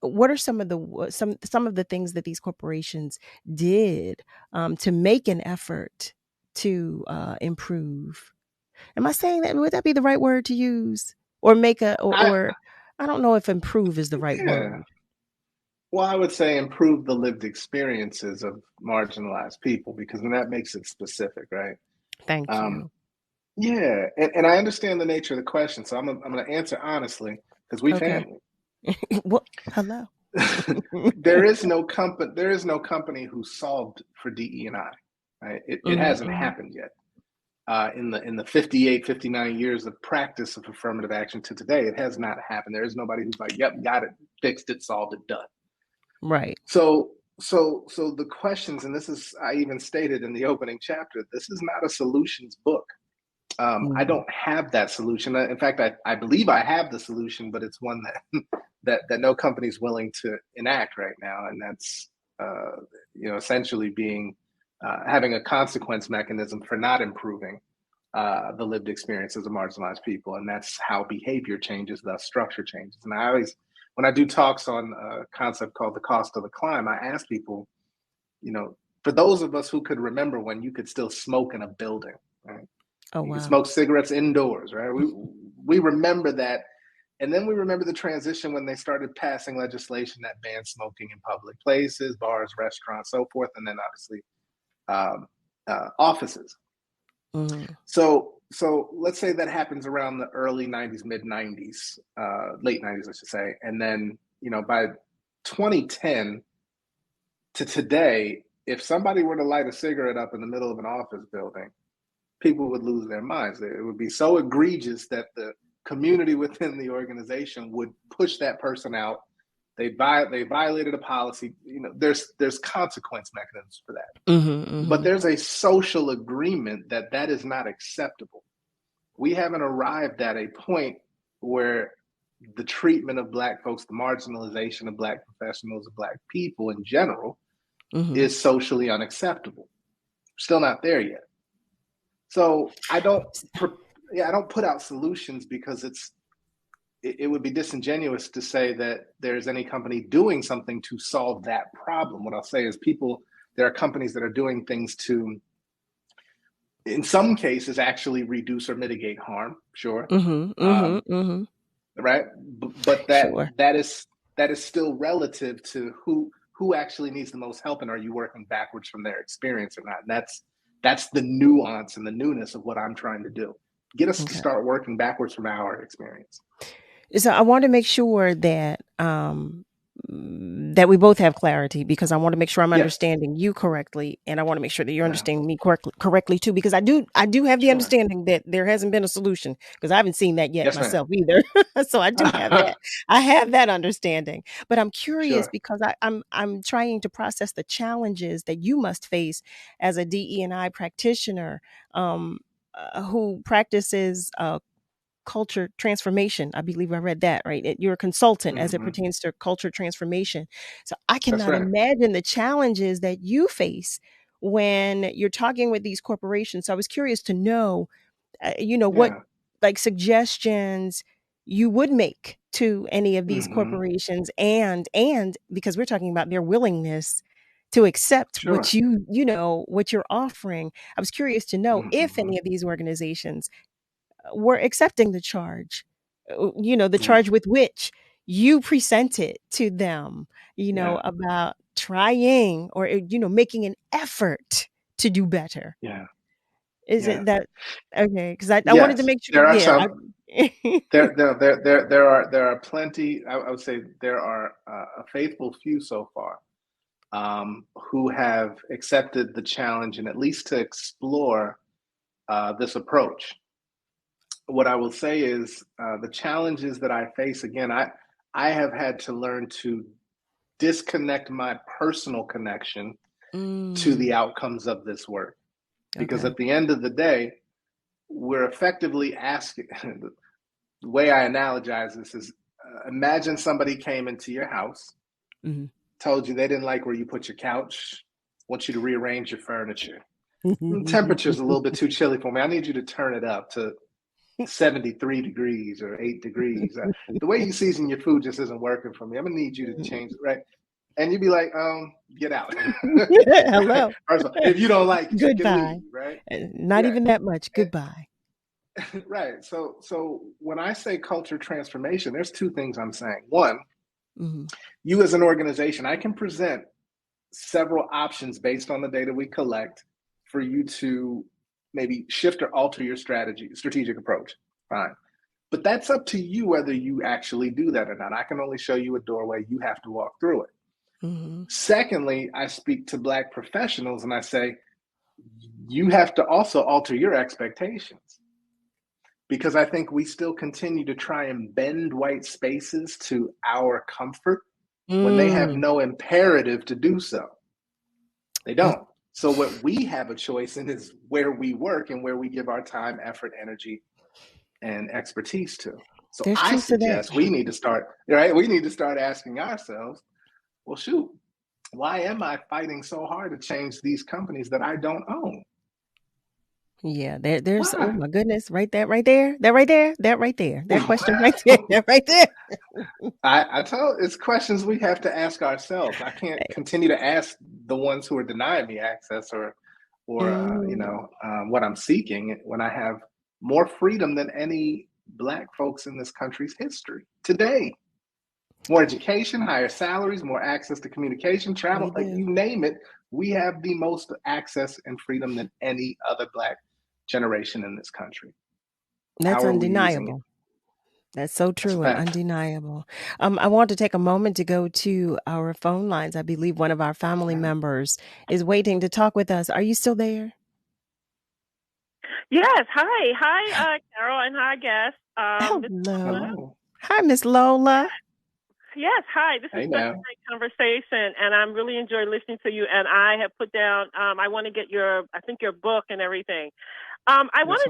what are some of the things that these corporations did to make an effort to improve? Am I saying that? Would that be the right word to use? Or make or I don't know if improve is the right word. Well, I would say improve the lived experiences of marginalized people, because then that makes it specific, right? Thank you. Yeah, and I understand the nature of the question, so I'm going to answer honestly, because we family. Well, hello. There is no company who solved for DE&I, right? It hasn't happened yet. In the 58, 59 years of practice of affirmative action to today, it has not happened. There is nobody who's like, yep, got it, fixed it, solved it, done. Right. So the questions, and this is, I even stated in the opening chapter, this is not a solutions book. I don't have that solution. In fact, I believe I have the solution, but it's one that no company is willing to enact right now, and that's essentially being having a consequence mechanism for not improving the lived experiences of marginalized people, and that's how behavior changes, thus structure changes. And I always, when I do talks on a concept called the cost of the climb, I ask people, for those of us who could remember when you could still smoke in a building, right? Oh, you wow. could smoke cigarettes indoors, right? We remember that. And then we remember the transition when they started passing legislation that banned smoking in public places, bars, restaurants, so forth, and then obviously offices. So let's say that happens around the early 90s, mid 90s, late 90s, I should say. And then, by 2010 to today, if somebody were to light a cigarette up in the middle of an office building, people would lose their minds. It would be so egregious that the community within the organization would push that person out. They violated a policy. There's consequence mechanisms for that. But there's a social agreement that is not acceptable. We haven't arrived at a point where the treatment of Black folks, the marginalization of Black professionals, of Black people in general, is socially unacceptable. Still not there yet. So I don't put out solutions, because it would be disingenuous to say that there's any company doing something to solve that problem. What I'll say is there are companies that are doing things to, in some cases, actually reduce or mitigate harm. Sure. Right. But that is still relative to who actually needs the most help, and are you working backwards from their experience or not? And that's the nuance and the newness of what I'm trying to do. Get us to start working backwards from our experience. So I want to make sure that that we both have clarity, because I want to make sure I'm understanding you correctly, and I want to make sure that you're understanding me correctly too, because I do have the understanding that there hasn't been a solution, because I haven't seen that yet myself either. So I do have that. I have that understanding, but I'm curious because I'm trying to process the challenges that you must face as a DE&I practitioner who practices culture transformation. I believe I read that right. You're a consultant as it pertains to culture transformation. So I cannot imagine the challenges that you face when you're talking with these corporations. So I was curious to know, what like suggestions you would make to any of these corporations, and because we're talking about their willingness to accept what what you're offering. I was curious to know if any of these organizations were accepting the charge, the charge with which you presented to them, about trying or, making an effort to do better. Yeah. Is Yeah. it that? Okay. Because I wanted to Yes, make sure. there are Yeah. some. There are plenty. I would say there are a faithful few so far who have accepted the challenge and at least to explore this approach. What I will say is the challenges that I face. Again, I have had to learn to disconnect my personal connection to the outcomes of this work, because Okay. at the end of the day, we're effectively asking. The way I analogize this is imagine somebody came into your house, Mhm. told you they didn't like where you put your couch, want you to rearrange your furniture. The temperature's a little bit too chilly for me. I need you to turn it up to 73 degrees or 8 degrees. The way you season your food just isn't working for me. I'm gonna need you to change it, right? And you'd be like, get out. Hello. First of all, if you don't like it, you can Goodbye. leave, right? Not even that much. Goodbye. Right. So when I say culture transformation, there's two things I'm saying. One, you as an organization, I can present several options based on the data we collect for you to maybe shift or alter your strategic approach. Fine. But that's up to you whether you actually do that or not. I can only show you a doorway. You have to walk through it. Secondly, I speak to Black professionals and I say, you have to also alter your expectations. Because I think we still continue to try and bend white spaces to our comfort when they have no imperative to do so. They don't. So what we have a choice in is where we work and where we give our time, effort, energy, and expertise to. So There's I truth to that. suggest we need to start, right? We need to start asking ourselves, well, shoot, why am I fighting so hard to change these companies that I don't own? Yeah, there's oh my goodness, that right there, that question right there, that right there. I tell it's questions we have to ask ourselves. I can't continue to ask the ones who are denying me access or what I'm seeking when I have more freedom than any Black folks in this country's history today. More education, higher salaries, more access to communication, travel, like you name it. We have the most access and freedom than any other Black generation in this country. That's undeniable. That's so true and undeniable. I want to take a moment to go to our phone lines. I believe one of our family members is waiting to talk with us. Are you still there? Yes. Hi, Carol, and hi, guest. Hello. Hi, Miss Lola. Yes, hi. This is such a great conversation, and I'm really enjoying listening to you. And I have put down, I want to get your book and everything. I want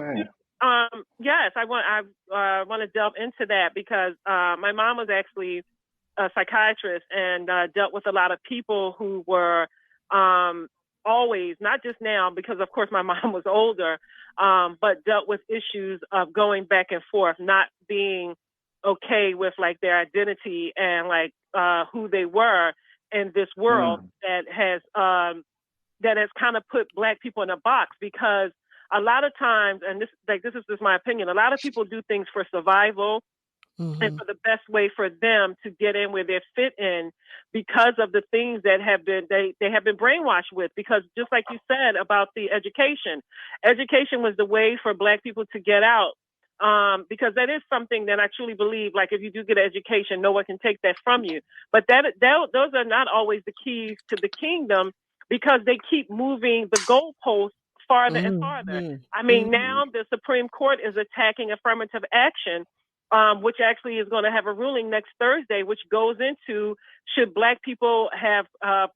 to delve into that because my mom was actually a psychiatrist and dealt with a lot of people who were always, not just now, because of course my mom was older, but dealt with issues of going back and forth, not being okay with like their identity and like who they were in this world that has kind of put Black people in a box, because a lot of times, and this is just my opinion, a lot of people do things for survival and for the best way for them to get in where they fit in because of the things that have been they have been brainwashed with. Because just like you said about the education was the way for Black people to get out. Because that is something that I truly believe, like if you do get an education, no one can take that from you. But those are not always the keys to the kingdom, because they keep moving the goalposts farther and farther. I mean, now the Supreme Court is attacking affirmative action, which actually is going to have a ruling next Thursday, which goes into should Black people have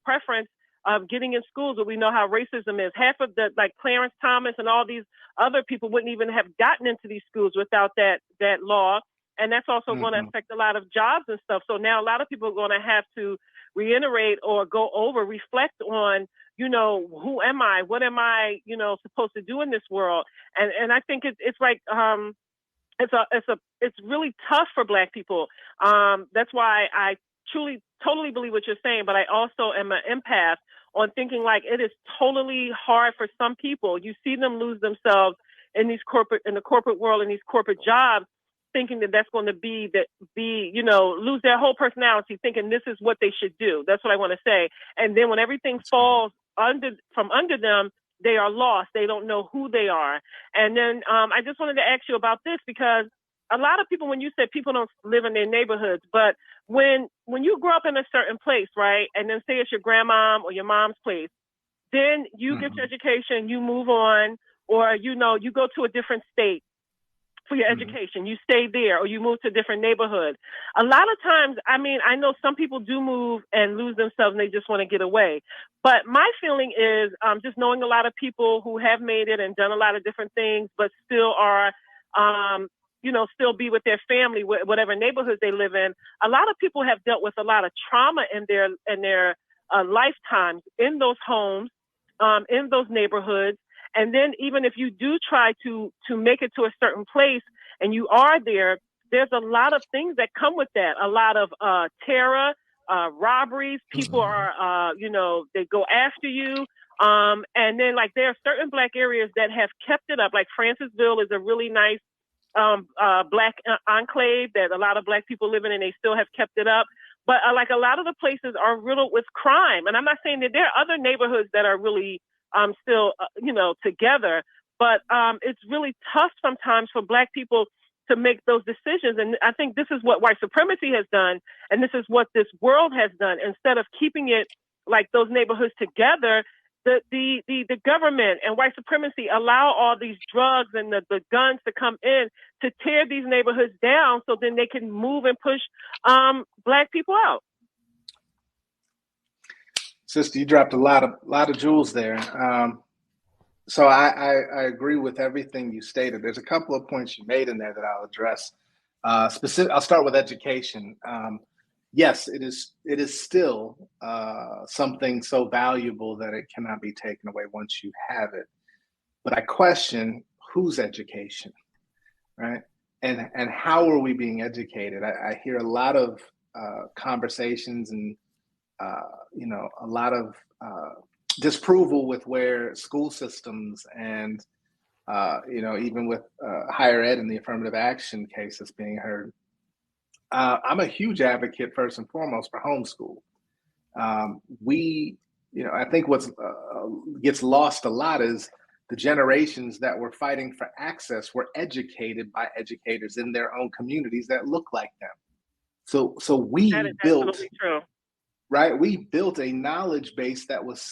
preference of getting in schools where we know how racism is. Half of the, like Clarence Thomas and all these other people wouldn't even have gotten into these schools without that law. And that's also going to affect a lot of jobs and stuff. So now a lot of people are going to have to reiterate or reflect on, who am I? What am I, supposed to do in this world? And I think it's like, it's really tough for Black people. That's why I totally believe what you're saying, but I also am an empath on thinking like it is totally hard for some people. You see them lose themselves in the corporate world, in these corporate jobs, thinking that that's going to lose their whole personality, thinking this is what they should do. That's what I want to say. And then when everything falls from under them, they are lost. They don't know who they are. And then I just wanted to ask you about this, because a lot of people, when you said people don't live in their neighborhoods, but when you grow up in a certain place, right, and then say it's your grandmom or your mom's place, then you get your education, you move on, or, you go to a different state for your education. You stay there, or you move to a different neighborhood. A lot of times, I know some people do move and lose themselves and they just want to get away. But my feeling is just knowing a lot of people who have made it and done a lot of different things, but still are, still be with their family, whatever neighborhood they live in. A lot of people have dealt with a lot of trauma in their lifetimes in those homes, in those neighborhoods. And then even if you do try to make it to a certain place and you are there, there's a lot of things that come with that. A lot of terror, robberies. People are, they go after you. And then there are certain Black areas that have kept it up. Like Francisville is a really nice Black enclave that a lot of Black people live in, and they still have kept it up. But a lot of the places are riddled with crime. And I'm not saying that there are other neighborhoods that are really still, together. But it's really tough sometimes for Black people to make those decisions. And I think this is what white supremacy has done. And this is what this world has done. Instead of keeping it like those neighborhoods together, the government and white supremacy allow all these drugs and the guns to come in to tear these neighborhoods down, so then they can move and push Black people out. Sister, you dropped a lot of jewels there. So I agree with everything you stated. There's a couple of points you made in there that I'll address. I'll start with education. Yes, it is still something so valuable that it cannot be taken away once you have it. But I question whose education, right? And how are we being educated? I hear a lot of conversations and a lot of disapproval with where school systems and even with higher ed and the affirmative action cases being heard. I'm a huge advocate, first and foremost, for homeschool. I think what gets lost a lot is the generations that were fighting for access were educated by educators in their own communities that look like them. So we built, true. Right? We built a knowledge base that was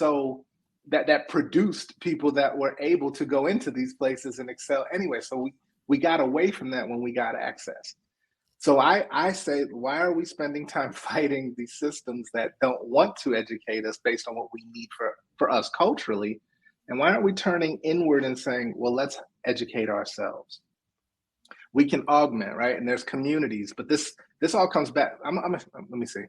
that produced people that were able to go into these places and excel anyway. So we got away from that when we got access. So I say, why are we spending time fighting these systems that don't want to educate us based on what we need for us culturally? And why aren't we turning inward and saying, well, let's educate ourselves? We can augment, right? And there's communities, but this all comes back. Let me see.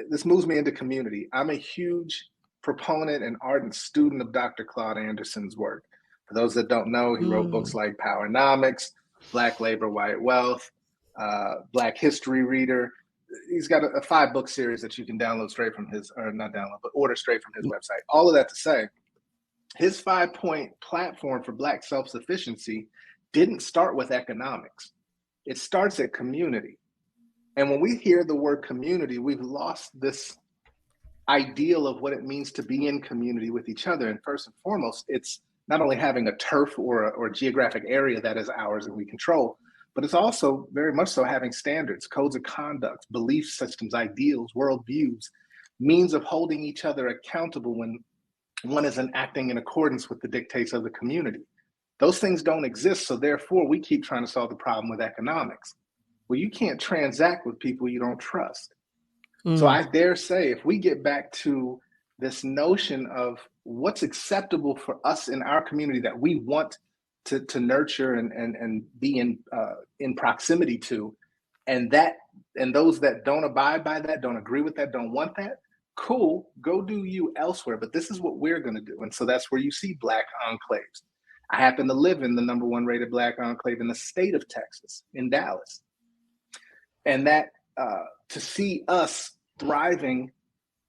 This moves me into community. I'm a huge proponent and ardent student of Dr. Claude Anderson's work. For those that don't know, he wrote books like Powernomics, Black Labor, White Wealth, Black History Reader. He's got a 5-book series that you can download straight from order straight from his website. All of that to say, his 5-point platform for Black self-sufficiency didn't start with economics. It starts at community. And when we hear the word community, we've lost this ideal of what it means to be in community with each other. And first and foremost, it's not only having a turf or a geographic area that is ours and we control, but it's also very much so having standards, codes of conduct, belief systems, ideals, worldviews, means of holding each other accountable when one isn't acting in accordance with the dictates of the community. Those things don't exist. So therefore, we keep trying to solve the problem with economics. Well, you can't transact with people you don't trust. So I dare say, if we get back to this notion of what's acceptable for us in our community that we want to nurture and be in proximity to, and those that don't abide by that, don't agree with that, don't want that, cool, go do you elsewhere. But this is what we're going to do. And so that's where you see Black enclaves. I happen to live in the #1 rated Black enclave in the state of Texas, in Dallas. And that to see us thriving,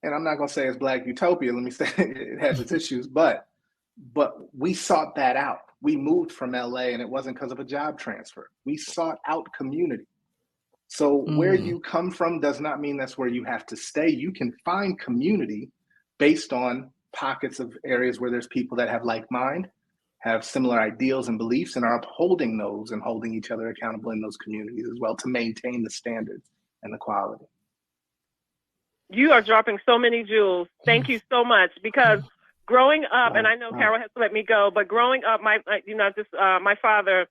and I'm not going to say it's Black utopia, let me say it has its issues, but we sought that out. We moved from LA, and it wasn't because of a job transfer. We sought out community. So where you come from does not mean that's where you have to stay. You can find community based on pockets of areas where there's people that have like mind, have similar ideals and beliefs, and are upholding those and holding each other accountable in those communities as well to maintain the standards and the quality. You are dropping so many jewels. Thank you so much. Because growing up, and I know Carol has to let me go, but growing up, my father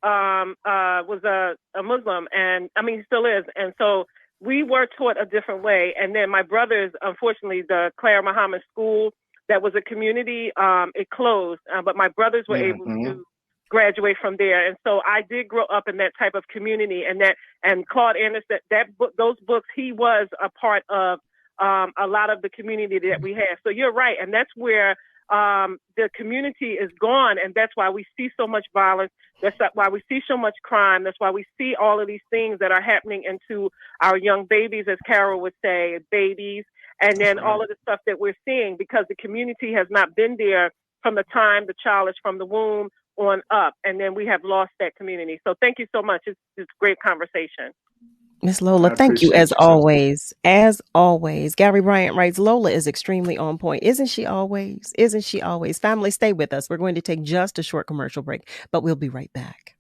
was a Muslim, and I mean, he still is. And so we were taught a different way. And then my brothers, unfortunately, the Claire Muhammad School, that was a community, it closed, but my brothers were able to graduate from there. And so I did grow up in that type of community, and Claude Anderson, those books, he was a part of a lot of the community that we have. So you're right. And that's where the community is gone. And that's why we see so much violence. That's why we see so much crime. That's why we see all of these things that are happening into our young babies, as Carol would say, babies. And then all of the stuff that we're seeing, because the community has not been there from the time the child is from the womb on up. And then we have lost that community. So thank you so much. It's a great conversation. Miss Lola, thank you as always. As always. Gary Bryant writes, Lola is extremely on point. Isn't she always? Isn't she always? Family, stay with us. We're going to take just a short commercial break, but we'll be right back.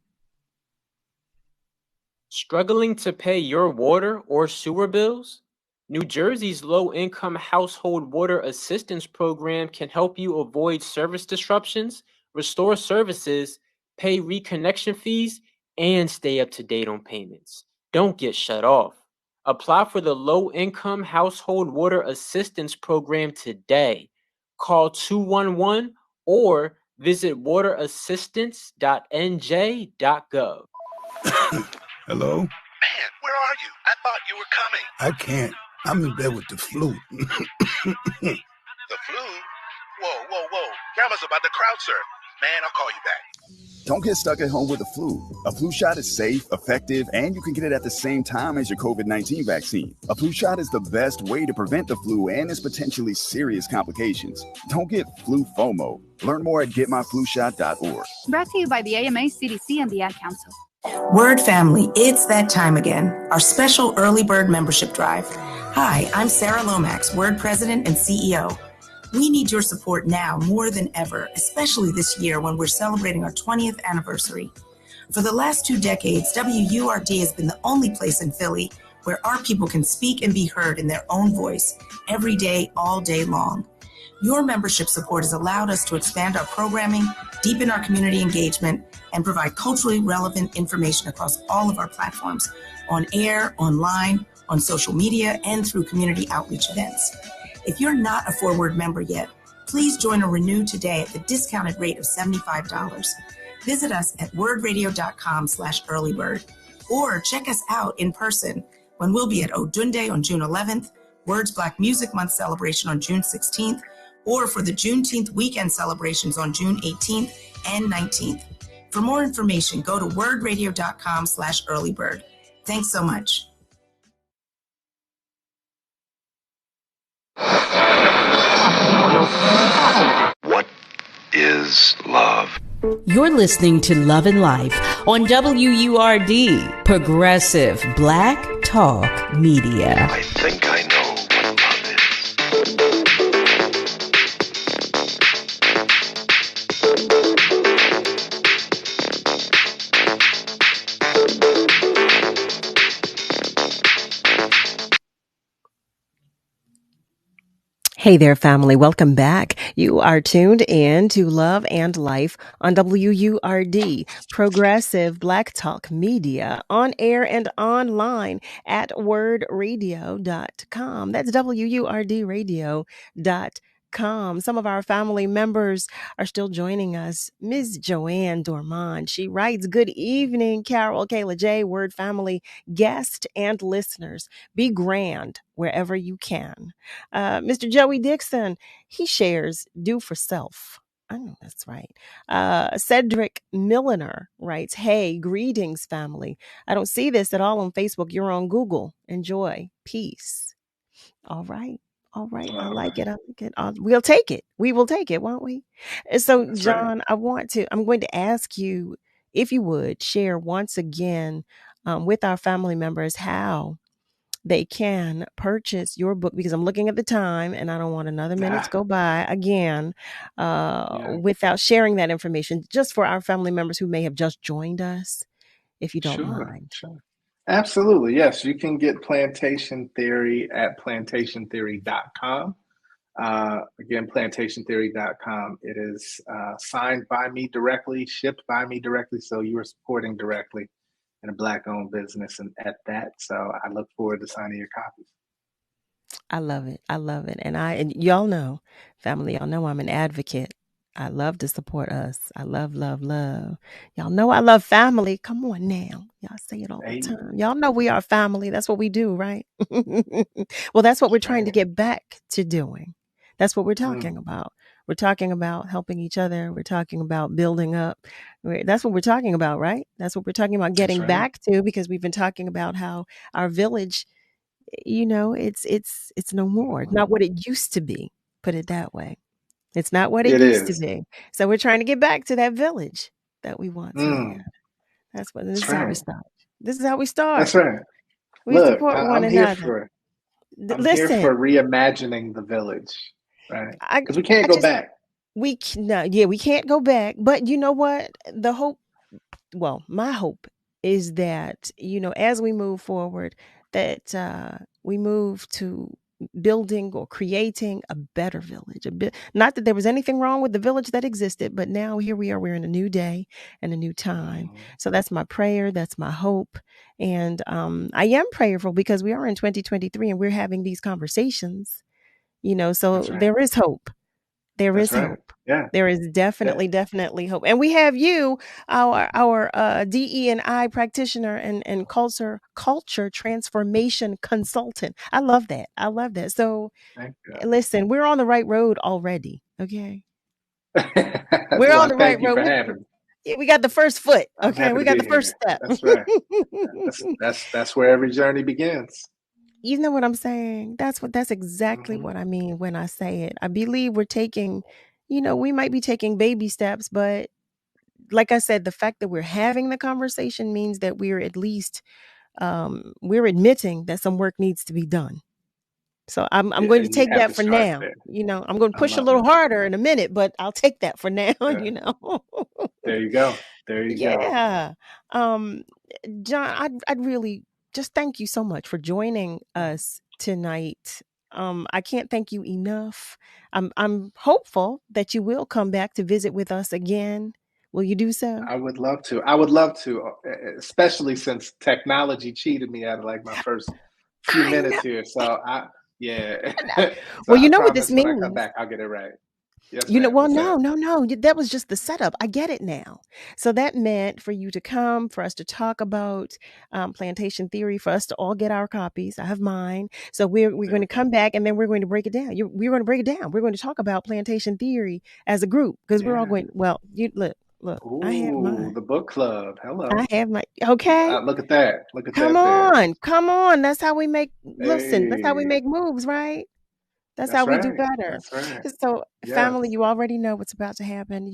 Struggling to pay your water or sewer bills? New Jersey's low-income household water assistance program can help you avoid service disruptions, restore services, pay reconnection fees, and stay up to date on payments. Don't get shut off. Apply for the Low-Income Household Water Assistance Program today. Call 211 or visit waterassistance.nj.gov. Hello? Man, where are you? I thought you were coming. I can't. I'm in bed with the flu. The flu? Whoa. Grandma's about to crowd surf. Man, I'll call you back. Don't get stuck at home with the flu. A flu shot is safe, effective, and you can get it at the same time as your COVID-19 vaccine. A flu shot is the best way to prevent the flu and its potentially serious complications. Don't get flu FOMO. Learn more at getmyflushot.org. Brought to you by the AMA, CDC, and the Ad Council. Word family, it's that time again. Our special early bird membership drive. Hi, I'm Sarah Lomax, Word President and CEO. We need your support now more than ever, especially this year when we're celebrating our 20th anniversary. For the last 2 decades, WURD has been the only place in Philly where our people can speak and be heard in their own voice every day, all day long. Your membership support has allowed us to expand our programming, deepen our community engagement, and provide culturally relevant information across all of our platforms, on air, online, on social media, and through community outreach events. If you're not a Forward member yet, please join or renew today at the discounted rate of $75. Visit us at wordradio.com/earlybird or check us out in person when we'll be at Odunde on June 11th, Word's Black Music Month celebration on June 16th, or for the Juneteenth weekend celebrations on June 18th and 19th. For more information, go to wordradio.com/earlybird. Thanks so much. What is love? You're listening to Love and Life on WURD, Progressive Black Talk Media. I think I know what love is. Hey there, family. Welcome back. You are tuned in to Love and Life on WURD, Progressive Black Talk Media, on air and online at wordradio.com. That's WURDradio.com. Some of our family members are still joining us. Ms. Joanne Dormond, she writes, good evening, Carol, Kayla J, Word family, guest and listeners. Be grand wherever you can. Mr. Joey Dixon, he shares do for self. I know that's right. Cedric Milliner writes, hey, greetings, family. I don't see this at all on Facebook. You're on Google. Enjoy. Peace. All right. I like it. We'll take it. We will take it, won't we? And so, that's John, right. I'm going to ask you if you would share once again with our family members how they can purchase your book, because I'm looking at the time and I don't want another minute to go by again without sharing that information, just for our family members who may have just joined us, if you don't mind. Sure. Absolutely. Yes, you can get Plantation Theory at plantationtheory.com. Again, plantationtheory.com. It is signed by me directly, shipped by me directly, so you are supporting directly in a Black-owned business and at that. So I look forward to signing your copies. I love it. I love it. And y'all know, family, y'all know I'm an advocate. I love to support us. I love, love, love. Y'all know I love family. Come on now. Y'all say it all the time. Y'all know we are family. That's what we do, right? Well, that's what we're trying to get back to doing. That's what we're talking about. We're talking about helping each other. We're talking about building up. That's what we're talking about, right? That's what we're talking about getting back to, because we've been talking about how our village, it's no more. It's not what it used to be. Put it that way. It's not what it used to be. So we're trying to get back to that village that we once had. That's what. This is how we start. This is how we start. That's right. We support one another. I'm here for reimagining the village, right? Because we can't go back. We can't go back. But you know what? My hope is that, as we move forward, that we move to building or creating a better village. Not that there was anything wrong with the village that existed, but now here we are. We're in a new day and a new time. So that's my prayer. That's my hope. And I am prayerful because we are in 2023 and we're having these conversations, so there is hope. There is hope. Yeah. There is definitely hope. And we have you, our DE&I practitioner and culture transformation consultant. I love that. So listen, we're on the right road already. Okay. We're on the right road. We got the first foot. Okay. We got the first step. That's right. That's where every journey begins. You know what I'm saying? That's exactly what I mean when I say it. I believe we're taking, we might be taking baby steps, but like I said, the fact that we're having the conversation means that we're at least, we're admitting that some work needs to be done. So I'm going to take that for now. I'm going to push a little harder in a minute, but I'll take that for now. There you go. Yeah. John, I'd really just thank you so much for joining us tonight. I can't thank you enough. I'm hopeful that you will come back to visit with us again. Will you do so? I would love to, especially since technology cheated me out of like my first few minutes here. So so well, you know what this means. When I come back, I'll get it right. Yes, no. That was just the setup. I get it now. So that meant for you to come, for us to talk about Plantation Theory, for us to all get our copies. I have mine. So we're going to come back and then we're going to break it down. We're going to break it down. We're going to talk about Plantation Theory as a group, because we're all going. Well, you look. Ooh, I have mine. The book club. Hello. I have my. Okay. Look at that. Come on. That's how we make. Listen. That's how we make moves, right? That's how we do better. That's right. So, family, you already know what's about to happen.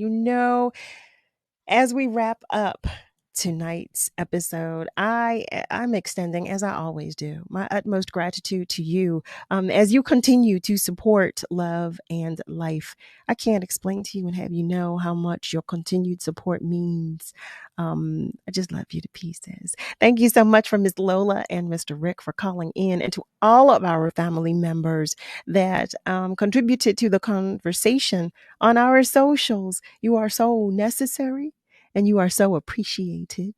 As we wrap up tonight's episode, I'm extending, as I always do, my utmost gratitude to you as you continue to support Love and Life. I can't explain to you and have you know how much your continued support means. I just love you to pieces. Thank you so much for Ms. Lola and Mr. Rick for calling in, and to all of our family members that contributed to the conversation on our socials. You are so necessary and you are so appreciated.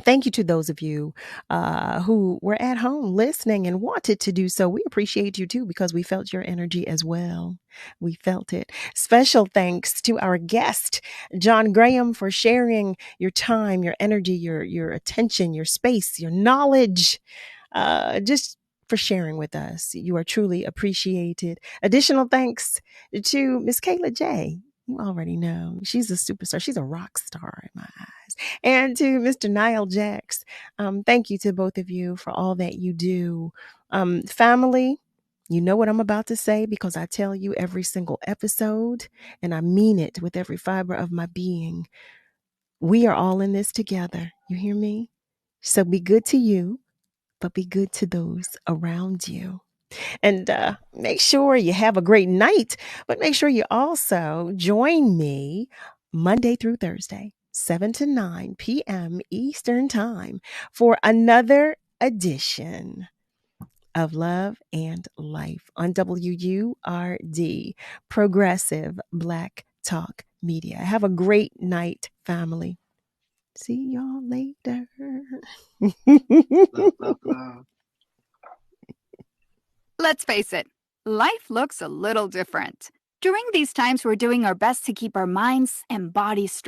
Thank you to those of you who were at home listening and wanted to do so. We appreciate you too, because we felt your energy as well. We felt it. Special thanks to our guest, John Graham, for sharing your time, your energy, your attention, your space, your knowledge, just for sharing with us. You are truly appreciated. Additional thanks to Miss Kayla J. You already know she's a superstar. She's a rock star in my eyes. And to Mr. Niall Jacks, thank you to both of you for all that you do. Family, you know what I'm about to say, because I tell you every single episode, and I mean it with every fiber of my being. We are all in this together. You hear me? So be good to you. but be good to those around you. And make sure you have a great night, but make sure you also join me Monday through Thursday, 7 to 9 p.m. Eastern Time for another edition of Love and Life on WURD, Progressive Black Talk Media. Have a great night, family. See y'all later. Love, love, love. Let's face it, life looks a little different. During these times, we're doing our best to keep our minds and bodies strong.